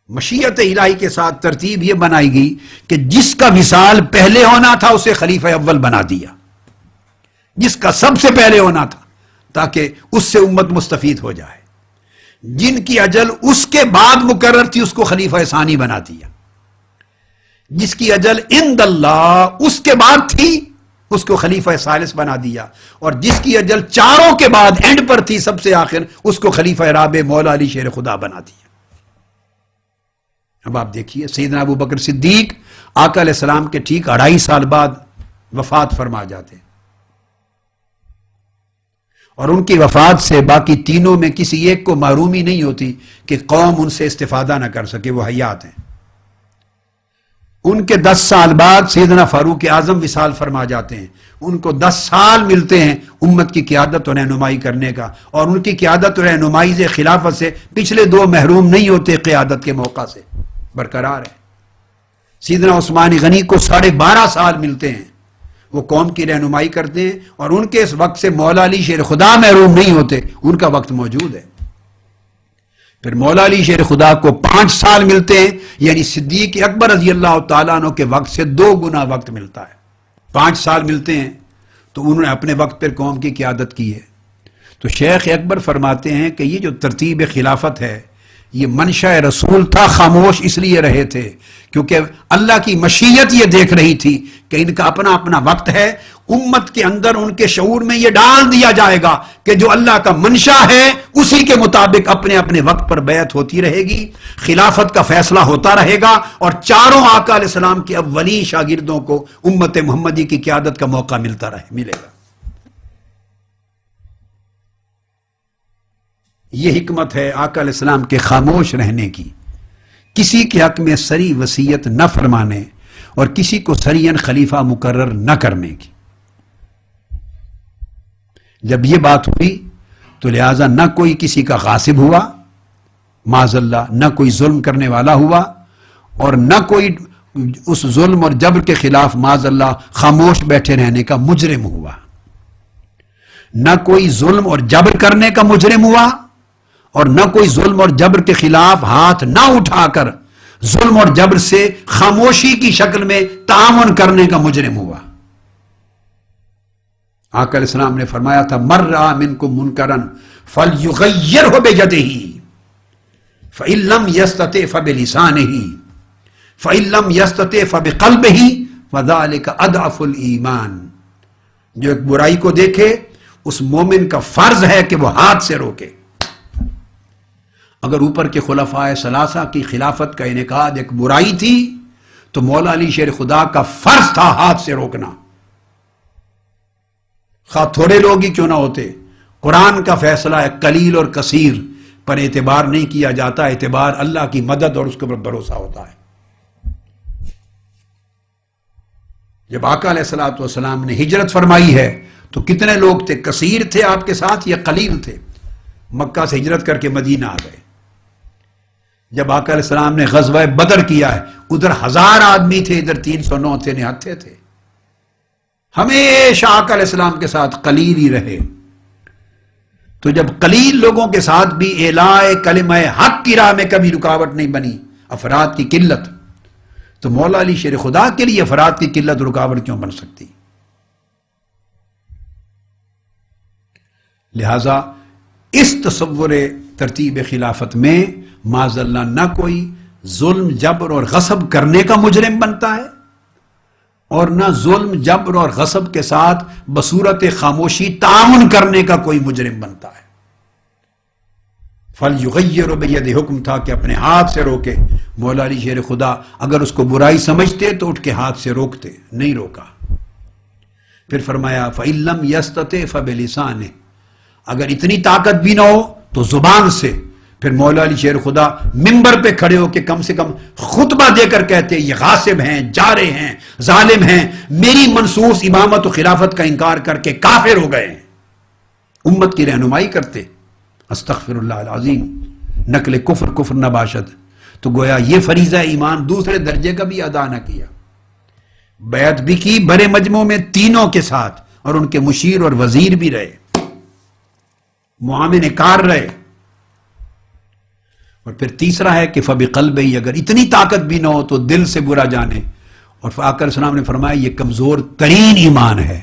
مشیت الہی کے ساتھ ترتیب یہ بنائی گئی کہ جس کا وصال پہلے ہونا تھا اسے خلیفہ اول بنا دیا، جس کا سب سے پہلے ہونا تھا، تاکہ اس سے امت مستفید ہو جائے۔ جن کی اجل اس کے بعد مقرر تھی اس کو خلیفہ ثانی بنا دیا، جس کی اجل عند اللہ اس کے بعد تھی اس کو خلیفہ ثالث بنا دیا، اور جس کی اجل چاروں کے بعد اینڈ پر تھی سب سے آخر، اس کو خلیفہ رابع مولا علی شیر خدا بنا دیا۔ اب آپ دیکھیے سیدنا ابو بکر صدیق آقا علیہ السلام کے ٹھیک 2.5 سال بعد وفات فرما جاتے ہیں، اور ان کی وفات سے باقی تینوں میں کسی ایک کو محرومی نہیں ہوتی کہ قوم ان سے استفادہ نہ کر سکے، وہ حیات ہیں۔ ان کے 10 سال بعد سیدنا فاروق اعظم وصال فرما جاتے ہیں، ان کو 10 سال ملتے ہیں امت کی قیادت اور رہنمائی کرنے کا، اور ان کی قیادت اور رہنمائی سے خلافت سے پچھلے 2 محروم نہیں ہوتے، قیادت کے موقع سے برقرار ہے۔ سیدنا عثمان غنی کو 12.5 سال ملتے ہیں، وہ قوم کی رہنمائی کرتے ہیں، اور ان کے اس وقت سے مولا علی شیر خدا محروم نہیں ہوتے، ان کا وقت موجود ہے۔ پھر مولا علی شیر خدا کو 5 سال ملتے ہیں، یعنی صدیق اکبر رضی اللہ تعالیٰ عنہ کے وقت سے 2 گنا وقت ملتا ہے۔ 5 سال ملتے ہیں تو انہوں نے اپنے وقت پر قوم کی قیادت کی ہے۔ تو شیخ اکبر فرماتے ہیں کہ یہ جو ترتیب خلافت ہے یہ منشاء رسول تھا، خاموش اس لیے رہے تھے کیونکہ اللہ کی مشیت یہ دیکھ رہی تھی کہ ان کا اپنا اپنا وقت ہے، امت کے اندر ان کے شعور میں یہ ڈال دیا جائے گا کہ جو اللہ کا منشا ہے اسی کے مطابق اپنے اپنے وقت پر بیعت ہوتی رہے گی، خلافت کا فیصلہ ہوتا رہے گا، اور چاروں آقا علیہ السلام کے اولین شاگردوں کو امت محمدی کی قیادت کا موقع ملے گا۔ یہ حکمت ہے آقا علیہ السلام کے خاموش رہنے کی، کسی کے حق میں سری وصیت نہ فرمانے اور کسی کو سریعن خلیفہ مقرر نہ کرنے کی۔ جب یہ بات ہوئی تو لہذا نہ کوئی کسی کا غاصب ہوا معاذ اللہ، نہ کوئی ظلم کرنے والا ہوا، اور نہ کوئی اس ظلم اور جبر کے خلاف معاذ اللہ خاموش بیٹھے رہنے کا مجرم ہوا، نہ کوئی ظلم اور جبر کرنے کا مجرم ہوا، اور نہ کوئی ظلم اور جبر کے خلاف ہاتھ نہ اٹھا کر ظلم اور جبر سے خاموشی کی شکل میں تعاون کرنے کا مجرم ہوا۔ آقا علیہ السلام نے فرمایا تھا مَن رَأَىٰ مِنکُم مُنکرًا فَلْیُغَیِّرْہُ بِیَدِہِ فَإِن لَّمْ یَسْتَطِعْ فَبِلِسَانِهِ فَإِن لَّمْ یَسْتَطِعْ فَبِقَلْبِهِ وَذَلِکَ أَضْعَفُ الْإِیمَانِ۔ جو ایک برائی کو دیکھے اس مومن کا فرض ہے کہ وہ ہاتھ سے روکے۔ اگر اوپر کے خلفائے ثلاثہ کی خلافت کا انعقاد ایک برائی تھی تو مولا علی شیر خدا کا فرض تھا ہاتھ سے روکنا، خواہ تھوڑے لوگ ہی کیوں نہ ہوتے۔ قرآن کا فیصلہ ہے قلیل اور کثیر پر اعتبار نہیں کیا جاتا، اعتبار اللہ کی مدد اور اس کے اوپر بھروسہ ہوتا ہے۔ جب آقا علیہ الصلوۃ والسلام نے ہجرت فرمائی ہے تو کتنے لوگ تھے؟ کثیر تھے آپ کے ساتھ یا قلیل تھے؟ مکہ سے ہجرت کر کے مدینہ آ گئے۔ جب آقا علیہ السلام نے غزوہ بدر کیا ہے ادھر 1000 آدمی تھے، ادھر 309 تھے، نہتے تھے۔ ہمیشہ آقا علیہ السلام کے ساتھ قلیل ہی رہے۔ تو جب قلیل لوگوں کے ساتھ بھی اعلاء کلمہ حق کی راہ میں کبھی رکاوٹ نہیں بنی، افراد کی قلت، تو مولا علی شیر خدا کے لیے افراد کی قلت رکاوٹ کیوں بن سکتی؟ لہذا اس تصور ترتیب خلافت میں معاذ اللہ نہ کوئی ظلم جبر اور غصب کرنے کا مجرم بنتا ہے، اور نہ ظلم جبر اور غصب کے ساتھ بصورت خاموشی تعاون کرنے کا کوئی مجرم بنتا ہے۔ فَلْيُغَيِّرْ بِیَدِہِ حکم تھا کہ اپنے ہاتھ سے روکے۔ مولا علی شیر خدا اگر اس کو برائی سمجھتے تو اٹھ کے ہاتھ سے روکتے، نہیں روکا۔ پھر فرمایا فَإِن لَّمْ یَسْتَطِعْ فَبِلِسَانِهِ، اگر اتنی طاقت بھی نہ ہو تو زبان سے۔ پھر مولا علی شیر خدا منبر پہ کھڑے ہو کے کم سے کم خطبہ دے کر کہتے یہ غاصب ہیں، جارے ہیں، ظالم ہیں، میری منصوص امامت و خلافت کا انکار کر کے کافر ہو گئے ہیں، امت کی رہنمائی کرتے۔ استغفر اللہ العظیم، نقل کفر کفر نہ باشد۔ تو گویا یہ فریضہ ایمان دوسرے درجے کا بھی ادا نہ کیا، بیعت بھی کی بڑے مجمع میں تینوں کے ساتھ، اور ان کے مشیر اور وزیر بھی رہے، معاون کار رہے۔ اور پھر تیسرا ہے کہ فبقلبہ، اگر اتنی طاقت بھی نہ ہو تو دل سے برا جانے، اور آقا علیہ السلام نے فرمایا یہ کمزور ترین ایمان ہے۔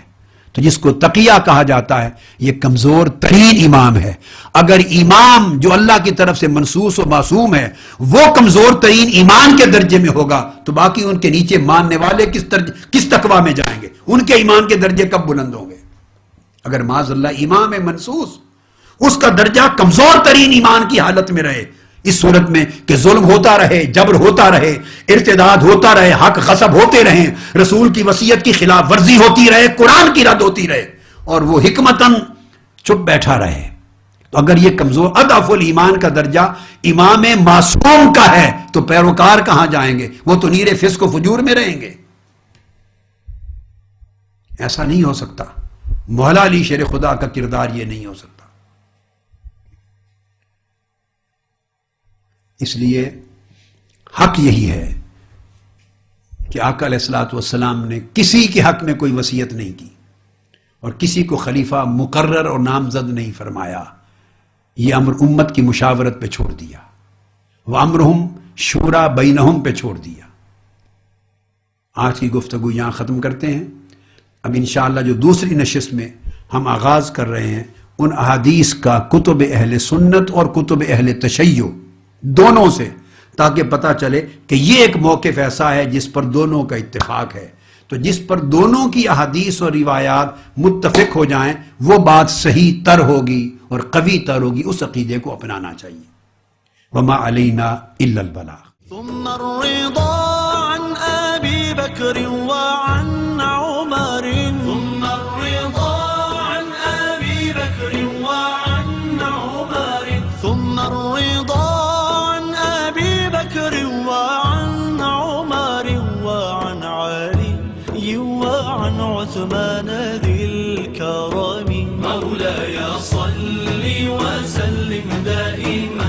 تو جس کو تقیہ کہا جاتا ہے یہ کمزور ترین امام ہے. اگر امام جو اللہ کی طرف سے منصوص و معصوم ہے وہ کمزور ترین ایمان کے درجے میں ہوگا تو باقی ان کے نیچے ماننے والے کس تقوی میں جائیں گے؟ ان کے ایمان کے درجے کب بلند ہوں گے؟ اگر معاذ اللہ امام منصوص اس کا درجہ کمزور ترین ایمان کی حالت میں رہے، اس صورت میں کہ ظلم ہوتا رہے، جبر ہوتا رہے، ارتداد ہوتا رہے، حق غصب ہوتے رہیں، رسول کی وصیت کی خلاف ورزی ہوتی رہے، قرآن کی رد ہوتی رہے، اور وہ حکمتاً چپ بیٹھا رہے، تو اگر یہ کمزور اضعف الایمان کا درجہ امام معصوم کا ہے تو پیروکار کہاں جائیں گے؟ وہ تو نیر فسق و فجور میں رہیں گے. ایسا نہیں ہو سکتا. مولا علی شیر خدا کا کردار یہ نہیں ہو سکتا. اس لیے حق یہی ہے کہ آقا علیہ الصلوۃ والسلام نے کسی کے حق میں کوئی وصیت نہیں کی اور کسی کو خلیفہ مقرر اور نامزد نہیں فرمایا. یہ امر امت کی مشاورت پہ چھوڑ دیا. وَأَمْرُهُمْ شُورَى بَيْنَهُمْ پہ چھوڑ دیا. آج کی گفتگو یہاں ختم کرتے ہیں. اب انشاءاللہ جو دوسری نشست میں ہم آغاز کر رہے ہیں ان احادیث کا کتب اہل سنت اور کتب اہل تشیع دونوں سے، تاکہ پتہ چلے کہ یہ ایک موقف ایسا ہے جس پر دونوں کا اتفاق ہے. تو جس پر دونوں کی احادیث اور روایات متفق ہو جائیں وہ بات صحیح تر ہوگی اور قوی تر ہوگی. اس عقیدے کو اپنانا چاہیے. وما علینا الا البلاغ. ثم الرضا عن ابی بکر وعن عمر. ثم الرضا عن ابی بکر وعن عمر. ثم الرضا عن ابی بکر وعن عمر وعن علی وعن عثمان ذی الكرم. مولاي صل وسلم دائما